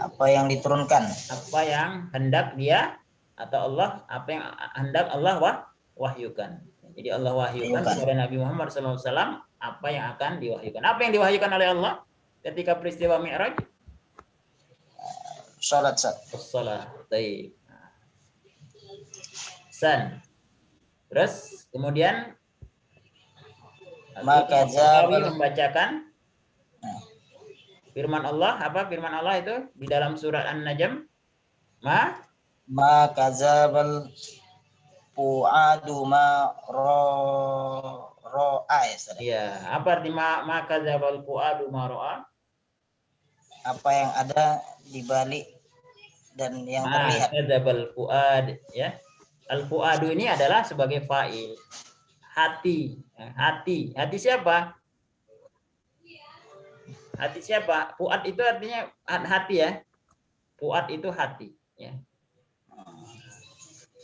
C: Apa yang diturunkan?
A: Apa yang hendak dia atau Allah, apa yang hendak Allah wahyukan. Jadi Allah wahyukan kepada Nabi Muhammad SAW apa yang akan diwahyukan. Apa yang diwahyukan oleh Allah ketika peristiwa Mi'raj?
C: Salat.
A: Baik. Terus kemudian
C: maka
A: Zawi membacakan firman Allah. Apa firman Allah itu di dalam surat An-Najm? Ma
C: kadzabal fuadu ma ra'a.
A: Ya, apa arti ma kadzabal fuadu ma ra'a?
C: Apa yang ada di balik dan yang terlihat.
A: Kadzabal fuad ya. Al-fuadu ini adalah sebagai fa'il. Hati siapa? Hati siapa? Fuad itu artinya hati ya. Fuad itu hati ya.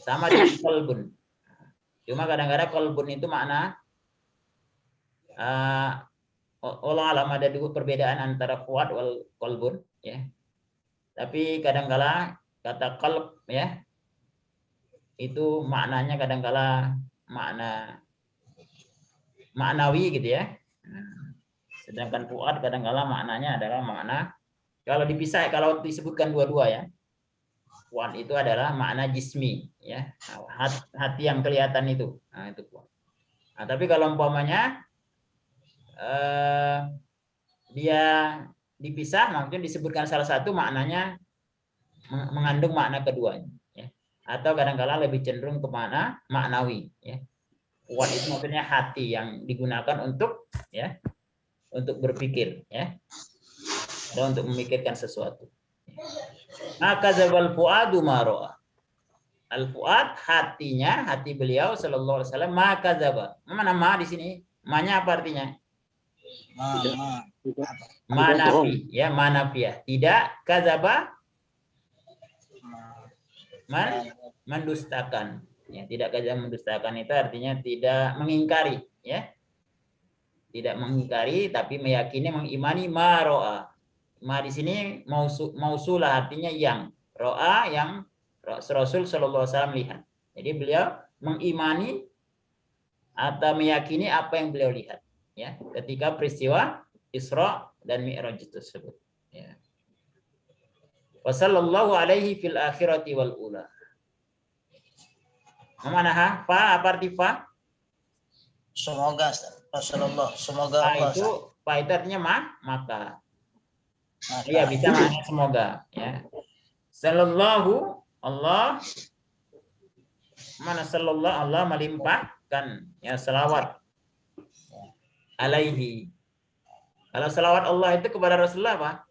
A: Sama dengan qalbun. Cuma kadang-kadang qalbun itu makna Allah alam ada dua perbedaan antara fuad wal qalbun ya. Tapi kadang-kadang kata qalb ya itu maknanya kadang-kadang maknawi gitu ya. Sedangkan fuad kadang-kadang maknanya adalah makna kalau disebutkan dua-dua ya. Fuad itu adalah makna jismi ya. Hati yang kelihatan itu. Nah, itu fuad. Nah, tapi kalau umpamanya dia dipisah, mungkin disebutkan salah satu maknanya mengandung makna keduanya ya. Atau kadang-kadang lebih cenderung ke makna maknawi ya. Fuad itu maksudnya hati yang digunakan untuk ya untuk berpikir ya. Dan untuk memikirkan sesuatu. Maka zabal fuadu ma ra'a. Al-fuad hati beliau sallallahu alaihi wasallam maka zaba. Mana ma di sini? Ma-nya apa artinya? Manafi ya, manafiyah. Tidak kadzaba mendustakan. Ya, tidak kadzaba mendustakan itu artinya tidak mengingkari ya. Tidak mengingkari tapi meyakini, mengimani ma ra'a. Ma di sini mausulah artinya yang. Ra'a yang Rasul sallallahu alaihi wasallam lihat. Jadi beliau mengimani atau meyakini apa yang beliau lihat ya ketika peristiwa Isra dan Mi'raj tersebut ya. Wa sallallahu alaihi fil akhirati wal ula. Mana ha? Fa apa arti fa?
C: Semoga Rasulullah, semoga
A: Fa
C: Allah.
A: itu fa itu artinya maka.
C: Maka,
A: Iya bisa maknanya semoga ya. Sallallahu Allah mana sallallahu Allah melimpahkan ya selawat alaihi. Kalau selawat Allah itu kepada Rasulullah apa?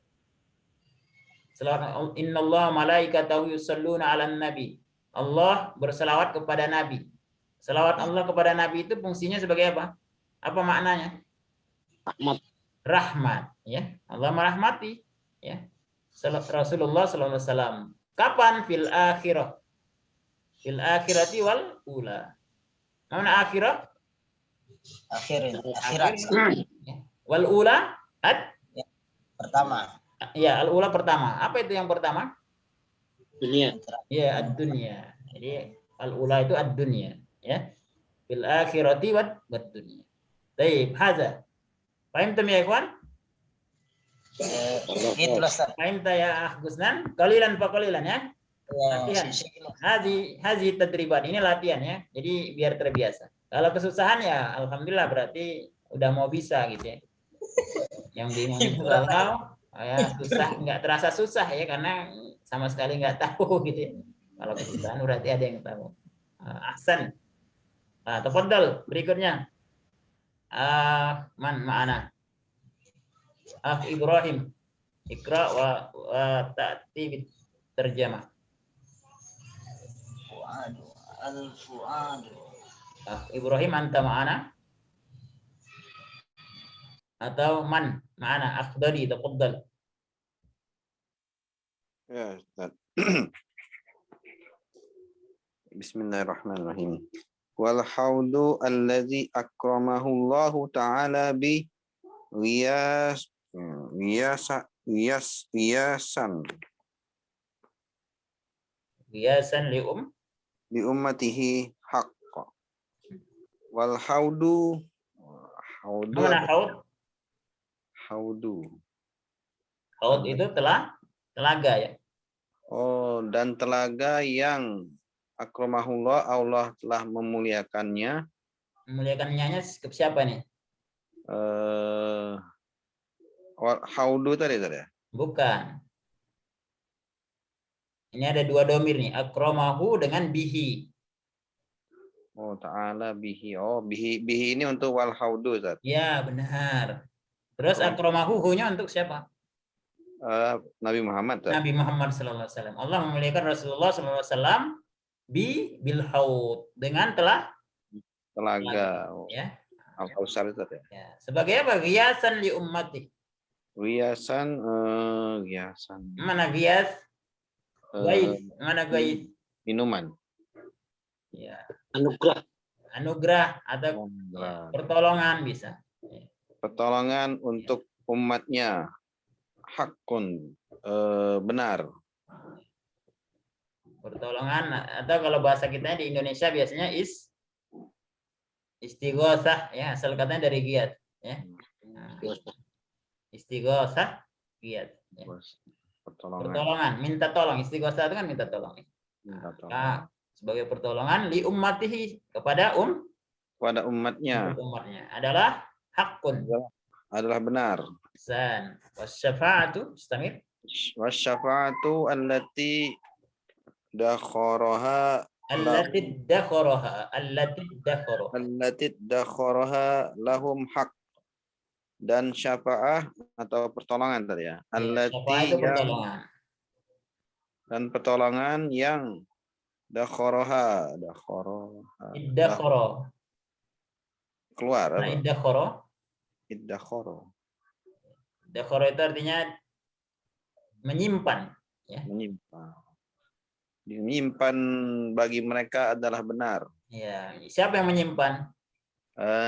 A: Selawat innallaha malaikatahu yusholluna 'alan nabi. Allah berselawat kepada nabi. Selawat Allah kepada nabi itu fungsinya sebagai apa? Apa maknanya?
B: Rahmat.
A: Rahmat ya. Allah merahmati ya. Rasulullah sallallahu alaihi wasallam. Kapan fil akhirah? Fil akhirati wal ula. Mana akhirah?
C: akhirat.
A: Wal ula
C: Pertama.
A: ya, al ula pertama. Apa itu yang pertama?
B: Dunia.
A: Ya, ad-dunya. Jadi al ula itu ad-dunya ya. Fil akhirati wad dunya. Baik, hadza. Fahimtum ya ikhwan?
C: Itulah Ustaz.
A: Fahimta ya Akh Gusnan? Qalilan fa qalilan ya. Latihan. Hazi tadriban. Ini latihan ya. Jadi biar terbiasa. Kalau kesusahan ya alhamdulillah berarti udah mau bisa gitu ya. Yang bingung itu kalau ya susah, nggak terasa susah ya karena sama sekali nggak tahu gitu ya. Kalau kesusahan berarti ada yang tahu. Ahsan. Nah, tafadhal berikutnya. Ma'ana. Ibrahim. Ikra wa ta'ti terjemah.
C: Al-fuadu.
A: Ibrahim anta ma'ana atau man ma'ana akhdari tafadhal.
D: Ya, Ustaz. Bismillahirrahmanirrahim. Wal haudu allazi akramahu Allah ta'ala bi wiyasan
A: Biasan
D: li ummatihi haqqa. Wal haudu
A: mana haud? Haud itu telaga ya.
D: Oh, dan telaga yang akramahullah Allah telah memuliakannya.
A: Memuliakannya ke siapa nih?
D: Haudu tadi ya?
A: Bukan. Ini ada dua domir nih, akramahu dengan bihi.
D: Oh, ta'ala bihi. Oh, bihi ini untuk wal haudu, Ustaz.
A: Ya, benar. Terus akramahu hu-nya untuk siapa?
D: Nabi Muhammad, Ustaz.
A: Nabi Muhammad sallallahu alaihi wasallam. Allah memuliakan Rasulullah sallallahu alaihi wasallam bil haud dengan
D: Telaga.
A: Ya.
D: Al-Kausar itu ya.
A: Ya. Sebagai apa? Ghiyasan li ummati.
D: Hiasan.
A: Mana ghias? Gaib. Mana gaib?
D: Minuman.
A: Ya.
B: Anugerah.
A: Atau pertolongan bisa.
D: Pertolongan untuk umatnya. Hakun. Benar.
A: Pertolongan atau kalau bahasa kita di Indonesia biasanya istighosah ya, asal katanya dari giat ya. Istighosah giat ya. Pertolongan, minta tolong. Istighosah itu kan minta tolong. Nah, sebagai pertolongan li ummatihi kepada
D: umatnya
A: adalah hakun,
D: adalah benar.
A: san wasyafa'atu istamir
D: Wasyafa'atu allati dakharaha lahum haq. Dan syafa'ah atau pertolongan tadi ya. Allati dan pertolongan yang dakharaha keluar apa? Iddakhara
A: itu artinya menyimpan ya.
D: Menyimpan bagi mereka adalah benar.
A: Ya, siapa yang menyimpan?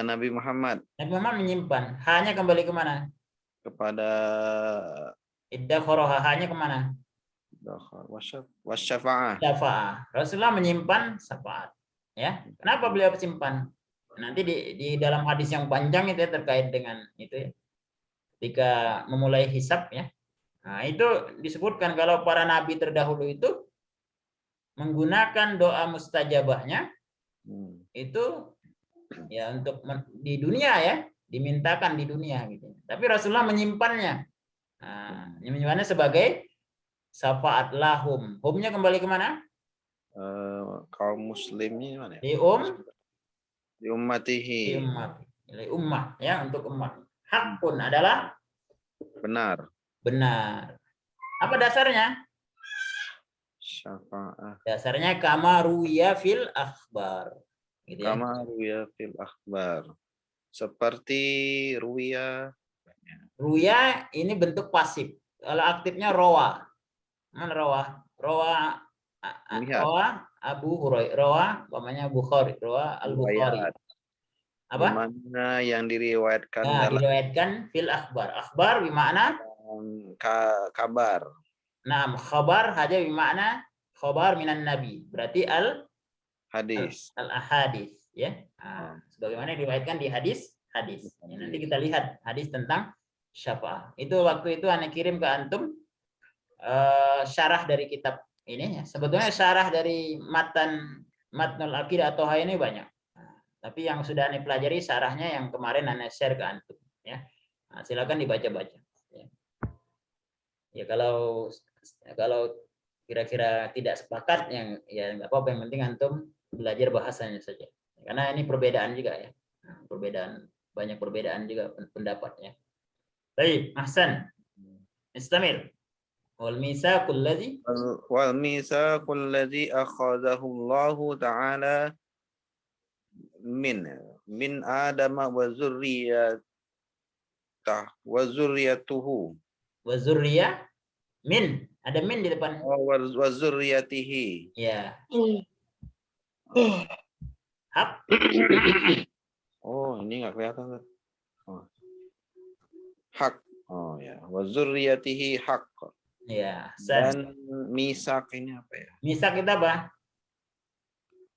D: Nabi Muhammad.
A: Nabi Muhammad menyimpan. Hanya kembali kemana?
D: Kepada
A: iddakhara, hanya kemana?
D: Wasyafa'ah.
A: Syafa'ah. Rasulullah menyimpan syafaat. Ya. Kenapa beliau simpan? Nanti di dalam hadis yang panjang itu ya, terkait dengan itu ya. Ketika memulai hisab ya. Nah, itu disebutkan kalau para nabi terdahulu itu menggunakan doa mustajabahnya itu ya untuk di dunia ya, dimintakan di dunia gitu. Tapi Rasulullah menyimpannya. Nah, menyimpannya sebagai syafaat lahum. Humnya kembali kemana?
D: Kaum muslimnya mana ya?
A: Di
D: Di ummatihi.
A: Di ummah ya, untuk umat. Hakun adalah
D: Benar.
A: benar. Apa dasarnya?
D: Syafa'ah.
A: Dasarnya kama ruya fil akhbar. Gitu ya.
D: Kama ruya fil akhbar. Seperti ruya.
A: Ruya ini bentuk pasif. Kalau aktifnya rawa. Mana rawa? Rawa
D: Lihat.
A: rawa Abu Hurairah, rawa umpamanya Bukhari, rawa Al-Bukhari.
D: Riwayat.
A: Apa?
D: Mana yang diriwayatkan
A: Nah,
D: dalam
A: diriwayatkan fil akhbar. Akhbar bermakna
D: kabar.
A: nah, khabar haja bermakna khabar minan nabi. Berarti
D: Hadis.
A: al-ahadis ya. Nah, sebagaimana diriwayatkan di hadis. Ya, nanti kita lihat hadis tentang syafaat. Itu waktu itu Anda kirim ke antum syarah dari kitab ini ya. Sebetulnya syarah dari matnul aqidah atau ini banyak. Nah, tapi yang sudah Anda pelajari syarahnya yang kemarin Anda share ke antum ya. Nah, silakan dibaca-baca ya. Ya kalau kira-kira tidak sepakat yang ya nggak apa-apa, yang penting antum belajar bahasanya saja. Karena ini perbedaan juga ya. Nah, banyak perbedaan juga pendapatnya. Baik, ahsan. Istamir. Wal mitsaqul
D: ladzi akhadahu Allah Ta'ala min Adam wa zurriyatuhu.
A: Wa zurriyah min, ada min di depan.
D: Wa zurriyatihi.
A: Ya. Hak.
D: Oh, ini nggak kelihatan. Oh. Hak. Oh ya, wa zurriyatihi hak.
A: Ya,
D: dan misak ini apa ya?
A: Misak itu apa?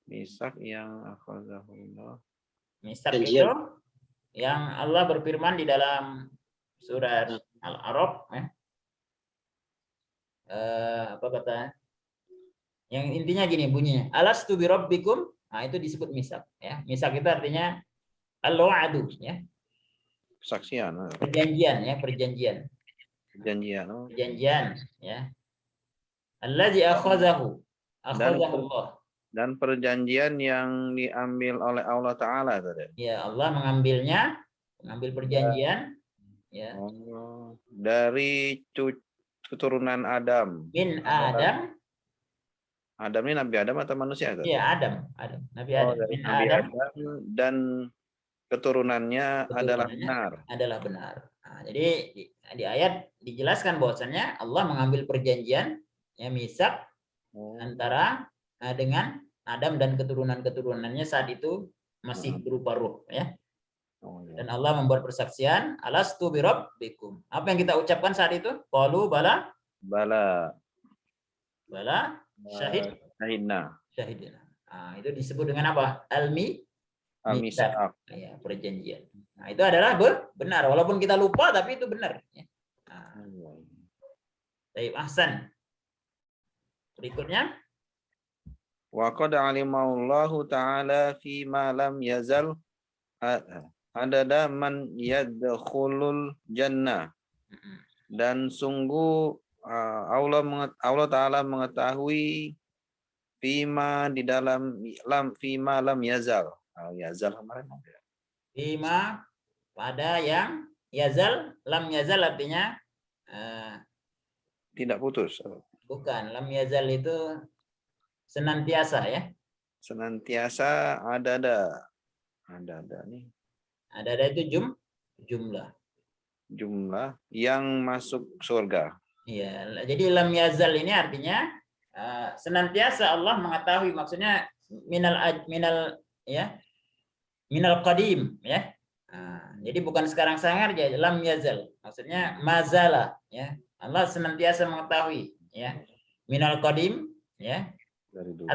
D: Misak yang akhadahullah.
A: Misak itu yang Allah berfirman di dalam surat Al-A'raf ya. Apa kata? Yang intinya gini bunyinya. Alastu bi rabbikum. Nah, itu disebut misak ya. Misak itu artinya al-wa'du ya.
D: Kesaksian.
A: Perjanjian ya, perjanjian. Perjanjian ya. Allazi akhadhahu Allah.
D: Dan perjanjian yang diambil oleh Allah Ta'ala tadi.
A: Ya, Allah mengambil perjanjian ya.
D: Oh, dari keturunan Adam.
A: Min Adam.
D: Adam ini Nabi Adam atau manusia?
A: Iya, Adam. Nabi Adam.
D: Dari
A: Min
D: Nabi
A: Adam.
D: Dan keturunannya adalah benar.
A: Nah, jadi di ayat dijelaskan bahwasannya Allah mengambil perjanjian ya, misak antara dengan Adam dan keturunan-keturunannya saat itu masih berupa ruh ya. Dan Allah membuat persaksian, alastu bi rabbikum. Apa yang kita ucapkan saat itu? Qalu bala. Syahidna. Nah, itu disebut dengan apa? Al-misak. Ya, perjanjian. Nah, itu adalah benar. Walaupun kita lupa, tapi itu benar. Baik, ahsan. Berikutnya.
D: Wa qad alimallahu ta'ala fi ma lam yazal adada man yadkhulul jannah. Dan sungguh Allah Ta'ala mengetahui fima di dalam fima lam yazal. Yazal kemarin.
A: Fima pada yang yazal, lam yazal artinya
D: tidak putus.
A: Bukan, lam yazal itu senantiasa ya.
D: Senantiasa ada nih.
A: Ada itu jumlah yang masuk surga. Iya, jadi lam yazal ini artinya senantiasa Allah mengetahui, maksudnya minal qadim ya. Jadi bukan sekarang sangar aja, lam yazal. Maksudnya mazala ya. Allah senantiasa mengetahui ya. Minal qadim ya. Dari dulu.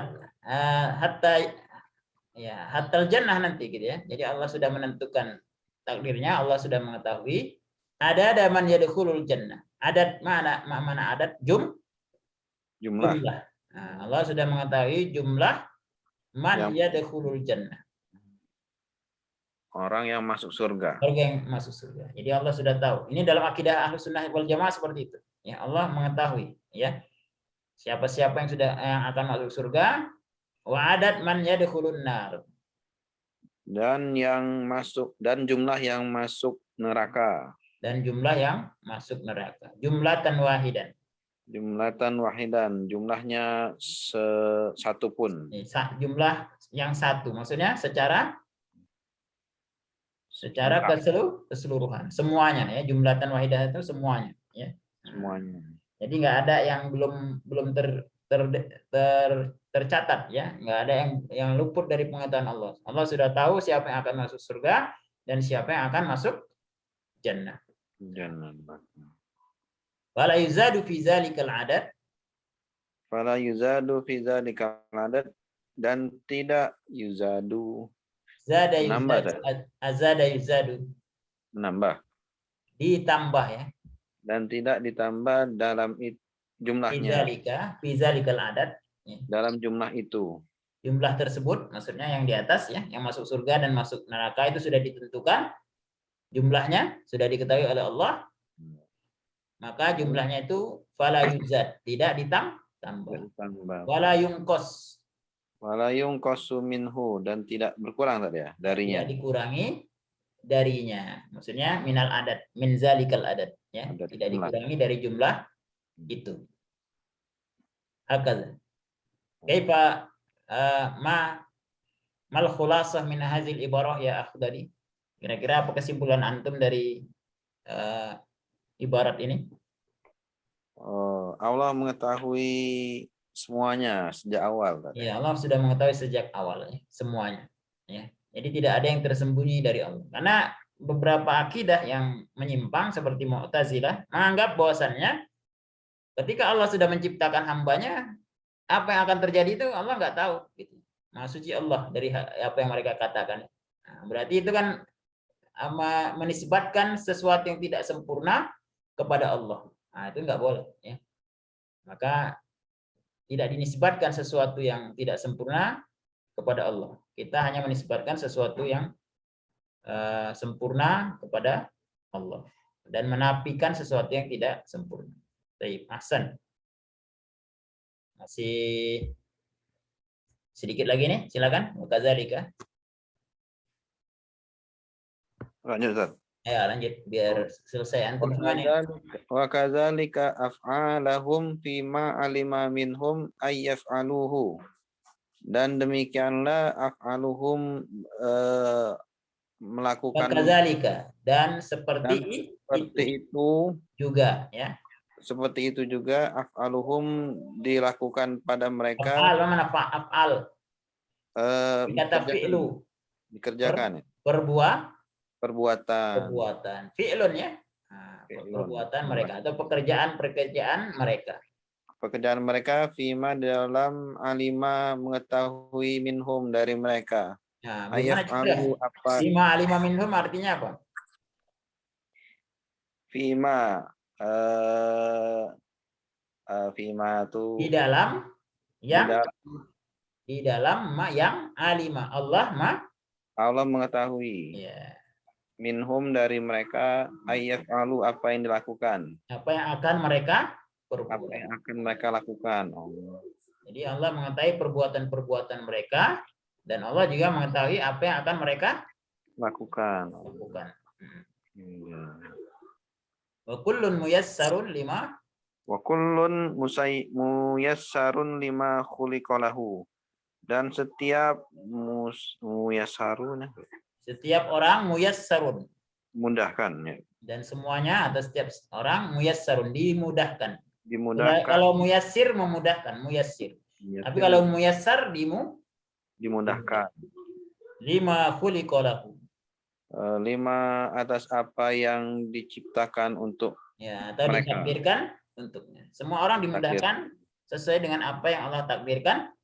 A: Hatta jannah nanti gitu ya. Jadi Allah sudah menentukan takdirnya, Allah sudah mengetahui ada man yadkhulul jannah. Adat mana adat?
D: Jumlah.
A: Jumlah. Nah, Allah sudah mengetahui jumlah man
D: Yang-
A: yadkhulul jannah.
D: Orang yang masuk surga.
A: Orang yang masuk surga. Jadi Allah sudah tahu. Ini dalam akidah Ahlus Sunnah wal Jamaah seperti itu. Ya, Allah mengetahui ya. Siapa-siapa yang akan masuk surga, wa adat man yadkhulun nar.
D: Dan jumlah yang masuk neraka.
A: Dan jumlah yang masuk neraka. Jumlatan wahidan.
D: Jumlatan wahidan, jumlahnya satu pun.
A: Jumlah yang satu. Maksudnya secara keseluruhan. Semuanya ya. Jumlatan wahidah itu semuanya ya.
D: Semuanya.
A: Jadi nggak ada yang belum tercatat ya, nggak ada yang luput dari pengetahuan Allah. Allah sudah tahu siapa yang akan masuk surga dan siapa yang akan masuk jannah.
D: Jannah.
A: Wala yuzadu fi zalikal adad.
D: Fala yuzadu fi zalikal adad, dan tidak yuzadu.
A: Zada
D: Menambah,
A: yuzadu. Azada yuzadu.
D: Menambah.
A: Ditambah ya.
D: Dan tidak ditambah dalam jumlahnya.
A: Fi zalikal adad. Ya.
D: Dalam jumlah itu.
A: Jumlah tersebut maksudnya yang di atas ya, yang masuk surga dan masuk neraka itu sudah ditentukan. Jumlahnya sudah diketahui oleh Allah. Maka jumlahnya itu fala yuzad, tidak ditambah. Wala yungqas.
D: Wala yunqasu minhu, dan tidak berkurang tadi ya darinya.
A: Tidak dikurangi darinya. Maksudnya minal adat, min zalikal adat ya.
D: Adat
A: Tidak
D: jumlah.
A: dikurangi dari jumlah itu. Hakadha. Kaifa mal khulasah min hadzal ibarah ya akhdari? Kira-kira apa kesimpulan antum dari ibarat ini?
D: Allah mengetahui semuanya sejak awal.
A: Ya, Allah sudah mengetahui sejak awal ya, semuanya. Ya. Jadi tidak ada yang tersembunyi dari Allah. Karena beberapa akidah yang menyimpang seperti Mu'tazilah menganggap bahwasannya ketika Allah sudah menciptakan hambanya, apa yang akan terjadi itu Allah nggak tahu. Gitu. Maha suci Allah dari apa yang mereka katakan. Nah, berarti itu kan menisbatkan sesuatu yang tidak sempurna kepada Allah. Nah, itu nggak boleh. Ya. Maka tidak dinisbatkan sesuatu yang tidak sempurna kepada Allah. Kita hanya menisbatkan sesuatu yang sempurna kepada Allah dan menafikan sesuatu yang tidak sempurna. Baik, Hasan. Masih sedikit lagi nih, silakan. Wakadzalika.
D: Lanjut, Ustaz.
A: Ya, lanjut biar selesai antum semua nih.
D: Wa kadzalika af'alahum fima alima minhum ayyaf'aluhu. Dan demikianlah af'aluhum melakukan
A: Wakadzalika, dan seperti
D: itu
A: juga ya.
D: Seperti itu juga af'aluhum dilakukan pada mereka.
A: Af'al mana af'al? Kata fi'lu.
D: Dikerjakan.
A: Perbuatan. Fi'lun ya. Nah, perbuatan mereka atau pekerjaan mereka.
D: Pekerjaan mereka fima dalam alima mengetahui minhum dari mereka.
A: Nah,
D: Ayaf'alu apa?
A: Fima alima minhum artinya apa?
D: Fima fima itu
A: Di dalam yang
D: di
A: yang alima Allah
D: mengetahui.
A: Ya.
D: Minhum dari mereka ayaf'alu apa yang dilakukan.
A: Apa yang akan mereka perbuat.
D: Apa yang akan mereka lakukan.
A: Jadi Allah mengetahui perbuatan-perbuatan mereka dan Allah juga mengetahui apa yang akan mereka
D: lakukan.
A: Wa kullun muyassarun lima
D: khuliqalahu. Dan setiap muyassarun,
A: setiap orang muyassarun,
D: mudahkan ya.
A: Dan semuanya atau setiap orang muyassarun, dimudahkan.
D: Kalau
A: muyassir memudahkan, muyassir. Tapi kalau muyassar
D: dimudahkan.
A: Lima khuliqalahu.
D: 5 atas apa yang diciptakan untuk
A: ya, atau ditakdirkan untuknya. Semua orang dimudahkan sesuai dengan apa yang Allah takdirkan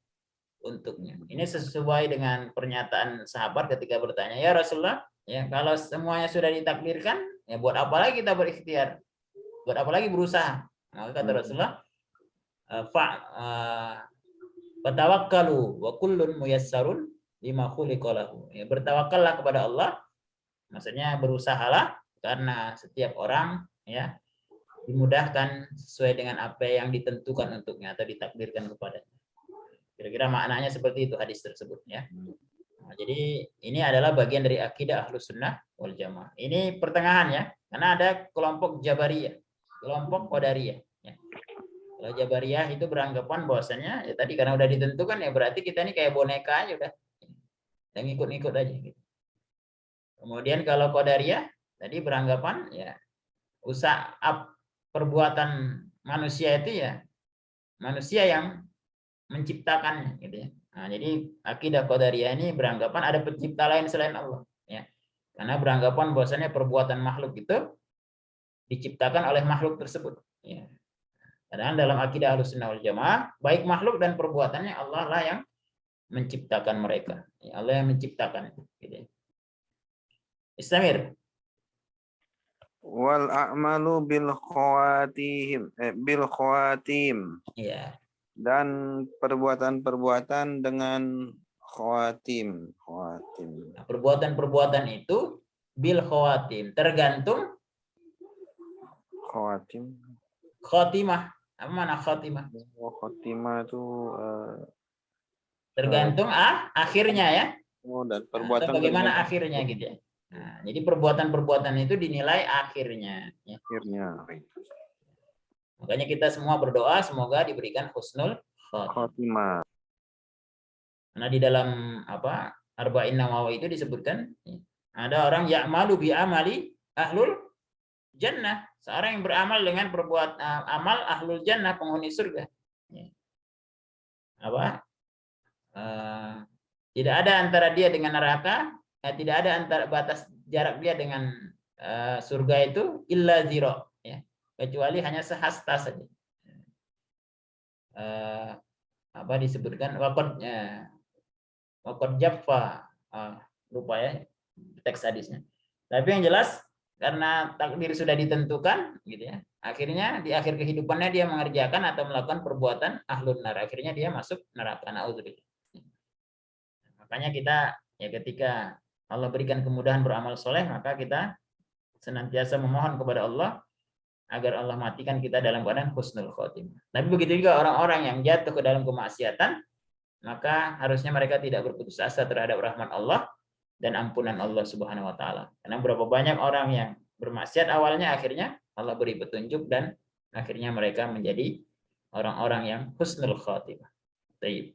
A: untuknya. Ini sesuai dengan pernyataan sahabat ketika bertanya, ya Rasulullah, ya kalau semuanya sudah ditakdirkan, ya buat apa lagi kita berikhtiar? Buat apa lagi berusaha? Maka kata Rasulullah, "Fatawakkalu wa kullun muyassarun lima khuliqa lahu." Ya, bertawakallah kepada Allah, maksudnya berusahalah karena setiap orang ya dimudahkan sesuai dengan apa yang ditentukan untuknya atau ditakdirkan kepadanya. Kira-kira maknanya seperti itu hadis tersebut ya. Nah, jadi ini adalah bagian dari akidah Ahlus Sunnah wal Jamaah. Ini pertengahan ya, karena ada kelompok Jabariyah, kelompok Qadariyah. Ya. Kalau Jabariyah itu beranggapan bahwasanya ya tadi karena udah ditentukan ya berarti kita ini kayak boneka aja udah, dan ngikut-ngikut aja. Gitu. Kemudian kalau Qadariyah tadi beranggapan ya usaha perbuatan manusia itu ya manusia yang menciptakannya gitu ya. Nah, jadi akidah Qadariyah ini beranggapan ada pencipta lain selain Allah ya. Karena beranggapan bahwasanya perbuatan makhluk itu diciptakan oleh makhluk tersebut ya. Padahal dalam akidah Ahlussunnah wal Jamaah baik makhluk dan perbuatannya Allah lah yang menciptakan mereka. Ya, Allah yang menciptakan gitu ya. Istamir.
D: Wal a'malu bil khawatim.
A: Iya.
D: Dan perbuatan-perbuatan dengan khawatim.
A: Nah, perbuatan-perbuatan itu bil khawatim, tergantung
D: Khawatim.
A: khotimah. Apa mana khotimah?
D: Khatimah itu
A: Tergantung akhirnya ya.
D: dan
A: Atau
D: perbuatan
A: bagaimana akhirnya gitu ya. Nah, jadi perbuatan-perbuatan itu dinilai akhirnya ya.
D: akhirnya.
A: Makanya kita semua berdoa semoga diberikan husnul
D: Khatimah.
A: Karena di dalam Arba'in Nawawi itu disebutkan ada orang ya'malu bi amali ahlul jannah, seorang yang beramal dengan perbuatan amal ahlul jannah, penghuni surga. Tidak ada antara dia dengan neraka, tidak ada antara batas jarak dia dengan surga itu illa zero ya, kecuali hanya sehasta saja. Disebutkan waqad jaffa, lupa ya teks hadisnya. Tapi yang jelas karena takdir sudah ditentukan gitu ya. Akhirnya di akhir kehidupannya dia mengerjakan atau melakukan perbuatan ahlun nar. Akhirnya dia masuk neraka. Nauzubillah. Makanya kita ya ketika Allah berikan kemudahan beramal soleh, maka kita senantiasa memohon kepada Allah agar Allah matikan kita dalam keadaan husnul khotimah. Tapi begitu juga orang-orang yang jatuh ke dalam kemaksiatan, maka harusnya mereka tidak berputus asa terhadap rahmat Allah dan ampunan Allah Subhanahu wa taala. Karena berapa banyak orang yang bermaksiat awalnya, akhirnya Allah beri petunjuk dan akhirnya mereka menjadi orang-orang yang husnul khotimah. Baik.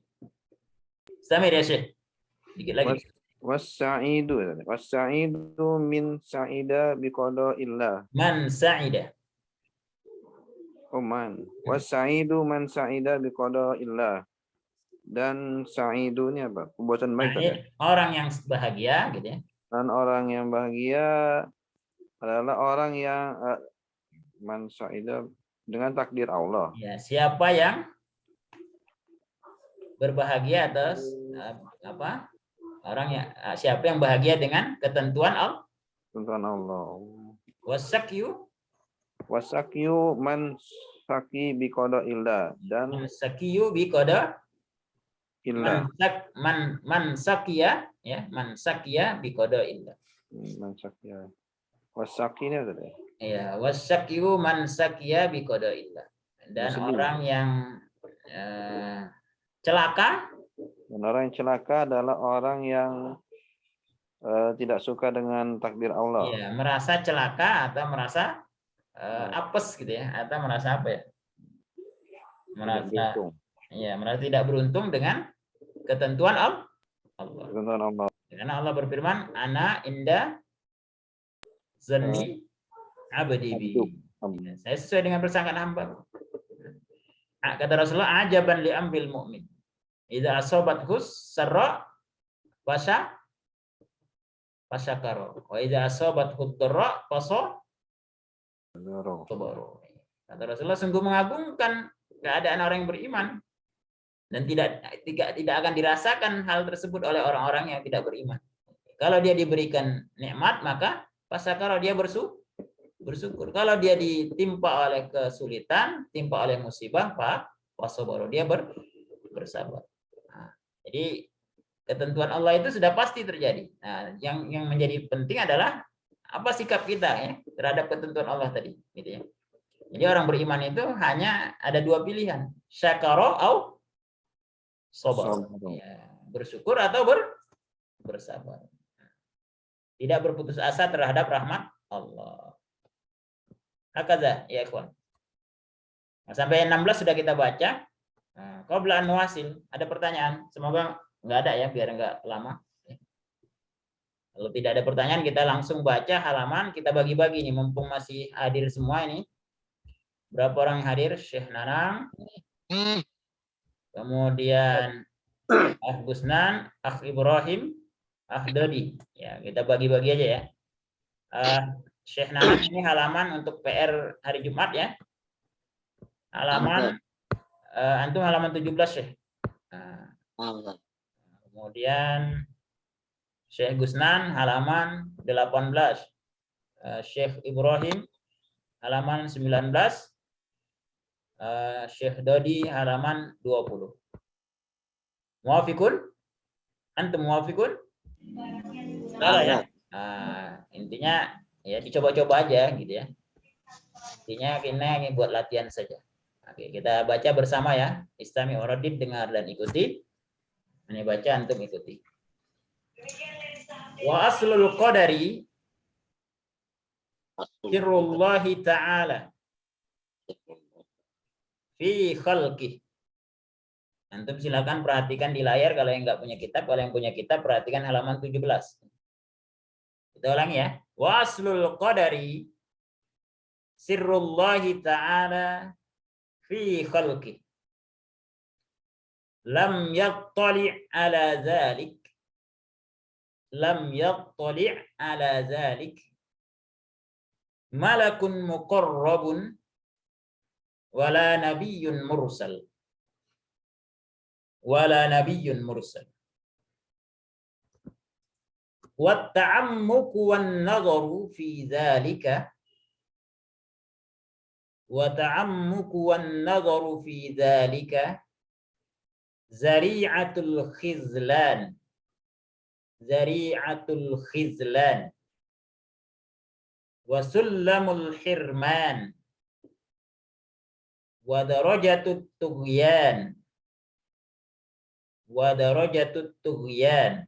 A: Samir ya Syekh. Dikit lagi.
D: Wassa'idu min sa'ida biqada'illah.
A: Man sa'ida.
D: Wassa'idu man sa'ida biqada'illah. Dan sa'idu ini apa? Perbuatan baik tadi.
A: Orang yang bahagia gitu ya.
D: Dan orang yang bahagia adalah orang yang man sa'ida dengan takdir Allah.
A: Ya, siapa yang berbahagia atas orang yang siapa yang bahagia dengan ketentuan Allah.
D: Ketentuan Allah. Wasakyu man saki biqada'illah. Dan
A: sakyu biqada
D: illah.
A: Man sakiya ya, man sakiya biqada'illah.
D: Man sakiya. Wasaki ini ada deh.
A: Ya, wasakyu man sakiya biqada'illah. Dan orang yang celaka.
D: Dan orang yang celaka adalah orang yang tidak suka dengan takdir Allah.
A: Ya, merasa celaka atau merasa apes gitu ya, atau merasa apa ya? Merasa tidak beruntung dengan ketentuan Allah.
D: Ketentuan Allah.
A: Karena Allah berfirman, ana inda zanni abdi bi. Saya sesuai dengan persangkaan hamba. Kata Rasulullah, ajaban li ambil mu'min. Idza asobat hus sarra fasyakara. Wa idza asobat hudra faso. Kata Rasulullah, sungguh mengagumkan keadaan orang yang beriman dan tidak akan dirasakan hal tersebut oleh orang-orang yang tidak beriman. Kalau dia diberikan nikmat, maka fasyakara, dia bersyukur. Kalau dia ditimpa oleh kesulitan, timpa oleh musibah, fasabaru, dia bersabar. Nah, jadi ketentuan Allah itu sudah pasti terjadi. Nah, yang menjadi penting adalah apa sikap kita ya terhadap ketentuan Allah tadi, gitu ya. Jadi orang beriman itu hanya ada dua pilihan, syakara au sabar. Ya, bersyukur atau bersabar. Tidak berputus asa terhadap rahmat Allah. Hakadha ya ikhwan. Nah, sampai 16 sudah kita baca. Nah, qabla an nuwasil, ada pertanyaan? Semoga nggak ada ya, biar nggak lama. Kalau tidak ada pertanyaan, kita langsung baca halaman, kita bagi-bagi nih, mumpung masih hadir semua ini. Berapa orang yang hadir? Syekh Nanang, kemudian Akh Gusnan, Akh Ibrahim, Akh Dodi. Ya, kita bagi-bagi aja ya. Syekh Nanang ini halaman untuk PR hari Jumat ya. Halaman antum halaman 17 Syekh. Kemudian Syekh Gusnan halaman 18. Syekh Ibrahim halaman 19. Syekh Dodi halaman 20. Muafikun? Antum muafikun? Salah ya? Intinya ya dicoba-coba aja gitu ya. Intinya ini buat latihan saja. Oke, kita baca bersama ya. Istami uradid, dengar dan ikuti. Ini baca, antum ikuti. Wa aslul qadari sirrullahi ta'ala fi khalqih. Antum silakan perhatikan di layar kalau yang nggak punya kitab. Kalau yang punya kitab perhatikan halaman 17. Kita ulangi ya. Wa aslul qadari sirrullahi ta'ala fi khalqih. Lam yattali' ala dzalik. Lam yattali' ala dzalik malakun muqarrabun wala nabiyyun mursal. Wala nabiyyun mursal. Wa ta'ammuku wan nadharu fi dzalika wa ta'ammuku wan nadharu fi dzalika zari'atul khizlan. Zari'atul khizlan wa sullamul hirman wa darajatut tughyan wa darajatut tughyan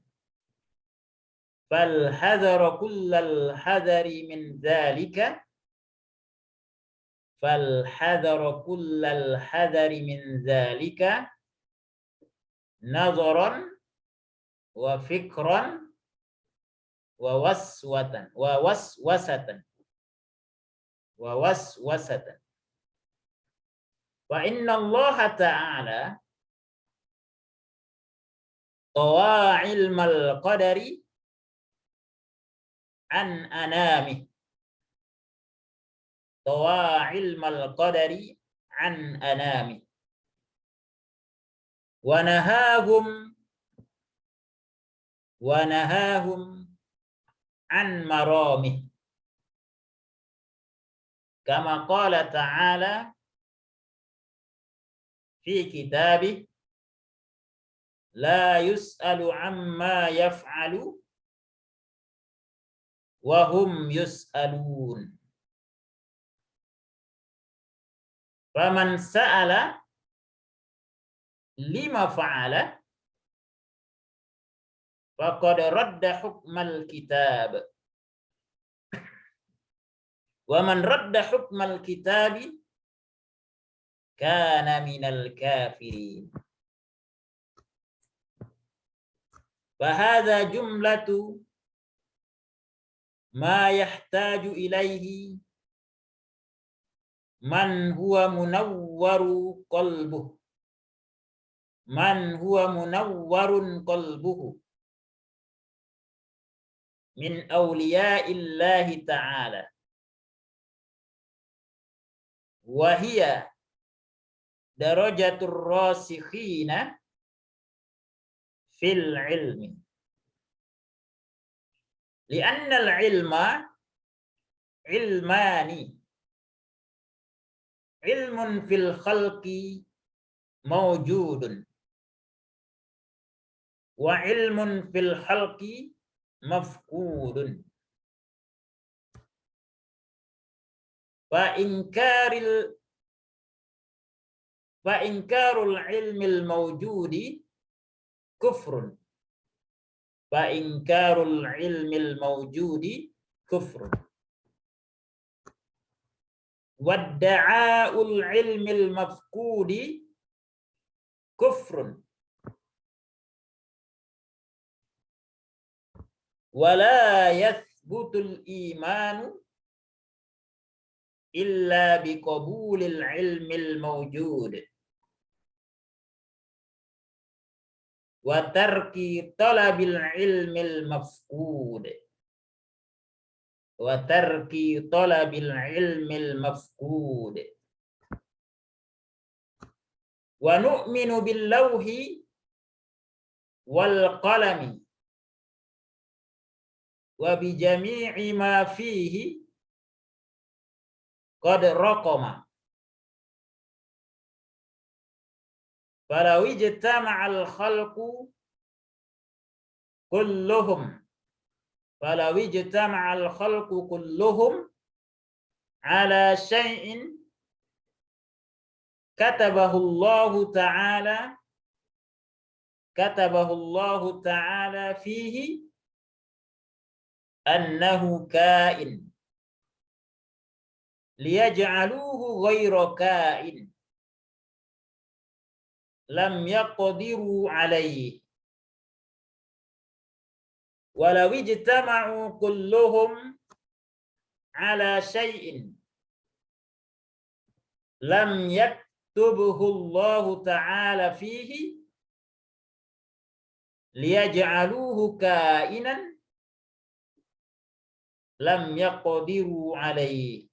A: fal hadara kullal hadari min dzalika fal hadara kullal hadari min dzalika nazaran wa fikran wa waswatan wa waswasatan wa waswasatan wa inna Allah ta'ala tawa ilmal qadari an anami tawa ilmal qadari an anami wa nahahum an maramih kama qala ta'ala fi kitabih la yus'alu amma yaf'alu wa hum yus'alun. Faman sa'ala lima fa'ala faqad radda hukmal kitab. Wa man radda hukmal kitabi kana minal kafirin. Fahadha jumlatu ma yahtaju ilaihi man huwa munawwaru qalbuh. Man huwa munawwarun qalbuhu min awliya'illahi ta'ala. Wa hiya darajatur rasikhina fil ilmi. Li'anna al-ilma ilmani. Ilmun fil khalqi mawjudun. Wa ilmun fil khalqi mafqudun. Fa inkarul ilmil mawjudi kufrun. Fa inkarul ilmil mawjudi kufrun. Wadda'a'ul ilmil mafqudi kufrun. Wala yathbutul imanu illa biqabulil ilmil mawjud. Wa tarki talabil ilmil mafqud. Wa tarki talabil ilmil mafqud. Wa nu'minu bil lawhi wal qalami wa bi jami'i ma fihi qad raqama. Falau ijtama'al khalqu kulluhum Falau ijtama'al khalqu kulluhum ala syai'in katabahu Allah ta'ala fihi annahu kain liyaj'aluhu ghayra kain lam yaqdiru alaihi. Walau ijtama'u kulluhum ala syai'in lam yaktubuhu Allah ta'ala fihi liyaj'aluhu kainan lam yaqdiru alaihi.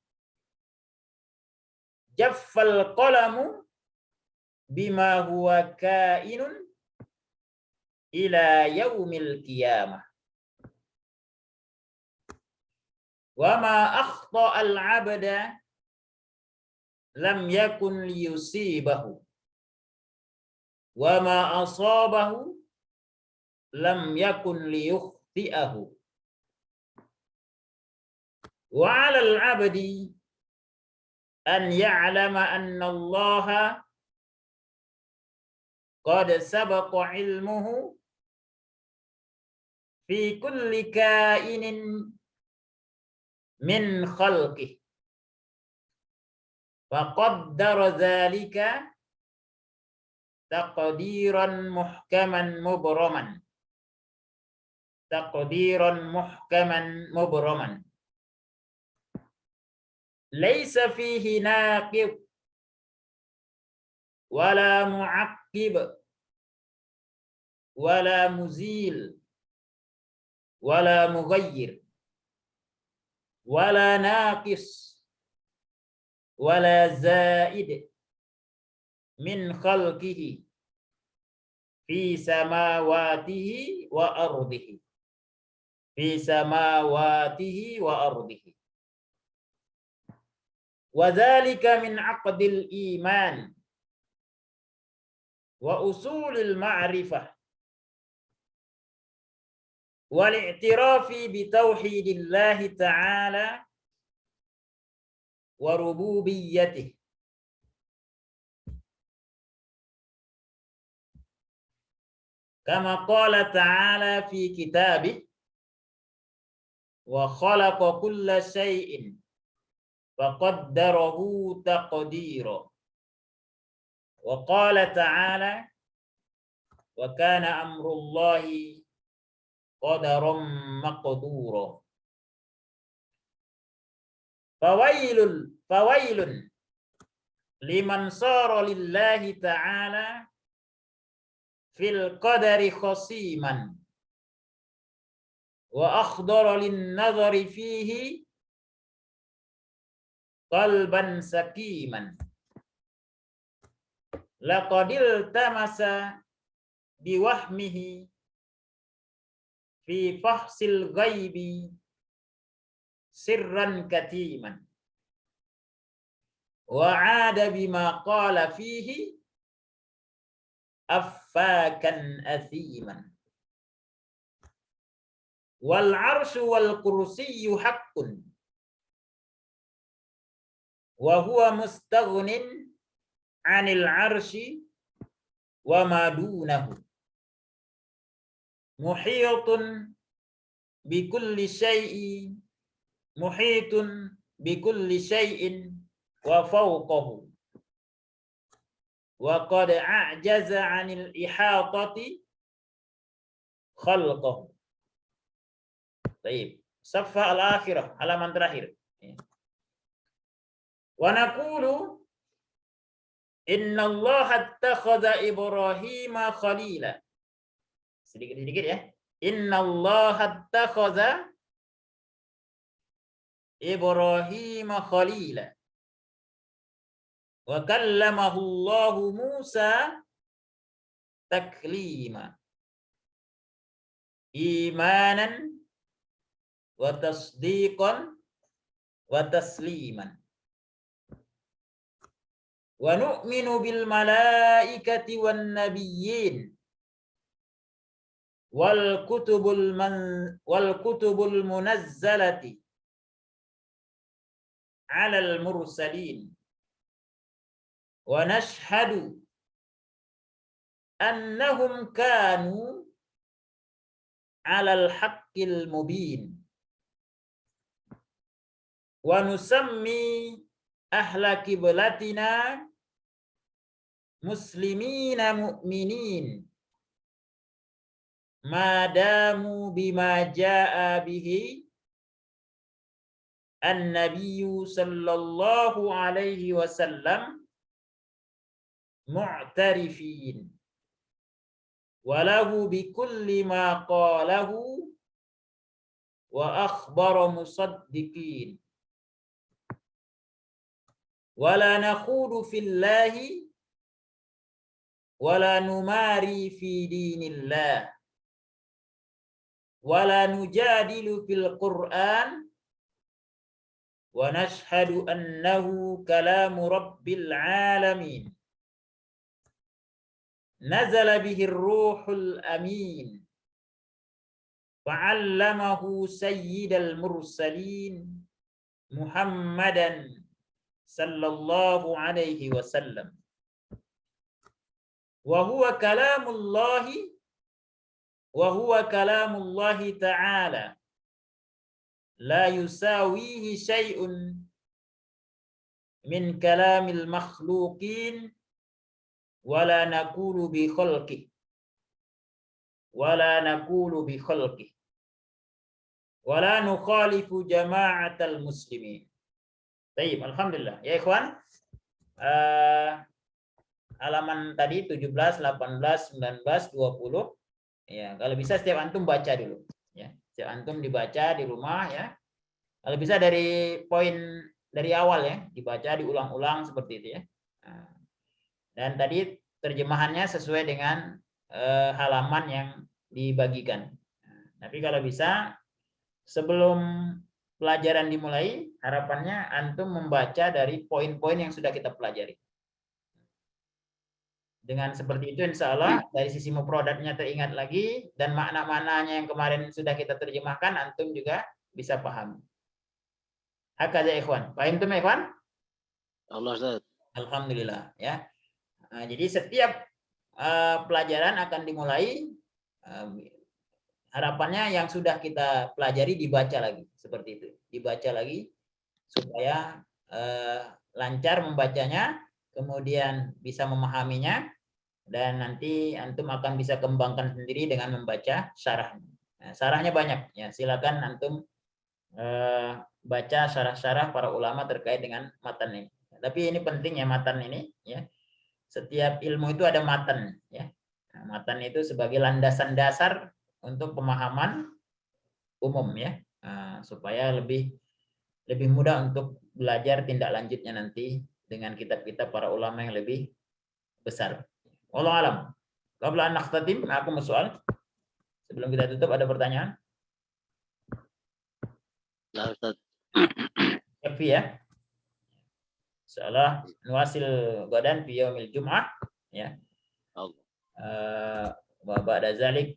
A: Jaffal qalamu bima huwa kainun ila yaumil qiyamah. Wa ma akhta al-'abda lam yakun liyusibahu wa ma asabahu lam yakun liyukhti'ahu. Wa 'ala al-'abdi an ya'lama anna Allah qad sabaqa ilmuhu fi kulli kainin min khalqih fa qaddara dzalika taqdiran muhkaman mubraman laisa fihi naqib wala mu'aqqib wala muzil wala mughayyir wala naqis wala zaid min khalqihi fi samawatihi wa ardihi wa dzalika min aqdil iman wa usulil ma'rifah wal i'tirafi bi tauhidillahi ta'ala wa rububiyyatihi. Kama qala ta'ala fi kitabih wa khalaqa kulla syai'in faqaddarahu taqdira. Wa qala ta'ala wa kana amrullahi qadaram maqdura. Fawailun liman sara lillahi ta'ala fil qadari khasiman wa akhdara lin nazari fihi qalban sakiman. Laqadil tamasa biwahmihi fi fahsil ghaibi sirran katiman wa 'ada bima qala fihi affakan athiman wal 'arsyu wal kursiyyu haqqun wa huwa mustaghnin 'anil 'arsyi wa ma dunahu muhitun bikulli syai'in muhitun bikulli syai'in wa fawqahu wa qad a'jaza 'anil ihatati khalqahu. Baik, safha al-akhirah, halaman terakhir. Wa naqulu innallaha attakhadha Ibrahima khalila. Sedikit-sedikit ya. Innallaha attakhadha Ibrahima khalila. Wa kallamahu Allahu Musa taklima. Imanan wa tasdiqan wa tasliman. Wa nu'minu bil malaikati wan nabiyyin wal kutubul munazzalati 'alal mursalin wa nashhadu annahum kanu 'alal haqqil mubin wa nusammi ahla qiblatina muslimina mu'minin madamu bima jaa bihi an-nabiyyu sallallahu alaihi wasallam mu'tarifin walahu bikulli ma qalahu wa akhbara musaddiqin wala nakhudu fillahi wala numari fi dinillah wala nujadilu fil Qur'an wa nashhadu annahu kalamu rabbil alamin nazala bihi ar-ruhul amin fa'allamahu sayyidal mursalin Muhammadan sallallahu alaihi wasallam wa huwa kalamullahi ta'ala la yusawihi syai'un min kalamil makhluqin wala naqulu bi khalqi wala nukhalifu jama'atal muslimin. Baik, alhamdulillah. Ya ikhwan, halaman tadi 17, 18, 19, 20. Ya, kalau bisa setiap antum baca dulu. Ya, setiap antum dibaca di rumah ya. Kalau bisa dari poin dari awal ya, dibaca diulang-ulang seperti itu ya. Dan tadi terjemahannya sesuai dengan halaman yang dibagikan. Tapi kalau bisa sebelum pelajaran dimulai, harapannya antum membaca dari poin-poin yang sudah kita pelajari. Dengan seperti itu insya Allah dari sisi mufradatnya teringat lagi dan makna-maknanya yang kemarin sudah kita terjemahkan antum juga bisa paham. Hakadha ikhwan. Paham tuh ikhwan?
B: Allah Ustaz.
A: Alhamdulillah ya. Nah, jadi setiap pelajaran akan dimulai harapannya yang sudah kita pelajari dibaca lagi seperti itu. Dibaca lagi supaya lancar membacanya, kemudian bisa memahaminya, dan nanti antum akan bisa kembangkan sendiri dengan membaca syarahnya. Nah, syarahnya banyak ya, silakan antum baca syarah-syarah para ulama terkait dengan matan ini. Tapi ini penting ya matan ini ya. Setiap ilmu itu ada matan ya. Nah, matan itu sebagai landasan dasar untuk pemahaman umum ya, supaya lebih mudah untuk belajar tindak lanjutnya nanti dengan kitab-kitab para ulama yang lebih besar. Wallahu alam. Qabla an nakhtatim, aku mau soal. Sebelum kita tutup ada pertanyaan?
B: Nah, Ustaz.
A: Yakfi ya. Insyaallah nuwasil gadan fi yaumil jum'ah ya.
B: Allah.
A: Wa ba'da zalik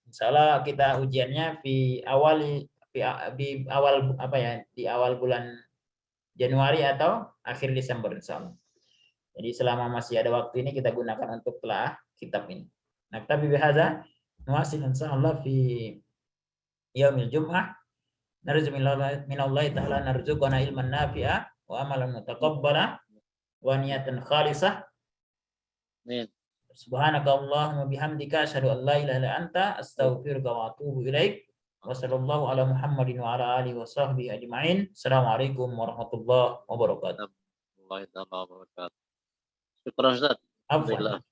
A: insyaallah kita ujiannya di awal apa ya, di awal bulan Januari atau akhir Desember insyaallah. Jadi selama masih ada waktu ini kita gunakan untuk telah kitab ini. Nah, tapi bihadza nuwasil insyaallah fi yaumil jum'ah. Narju minallahi ta'ala narzuqana ilman nafi'a wa amalan mutaqabbala wa niyatan khalisah.
B: Amin.
A: Subhanakallahumma bihamdika asyhadu an la ilaha illa anta astaghfiruka wa atubu ilaik. Wa sallallahu ala Muhammadin wa ala alihi wa sahbihi ajma'in. Assalamualaikum warahmatullahi wabarakatuh.
B: Syukran Ustaz.
A: Afwan.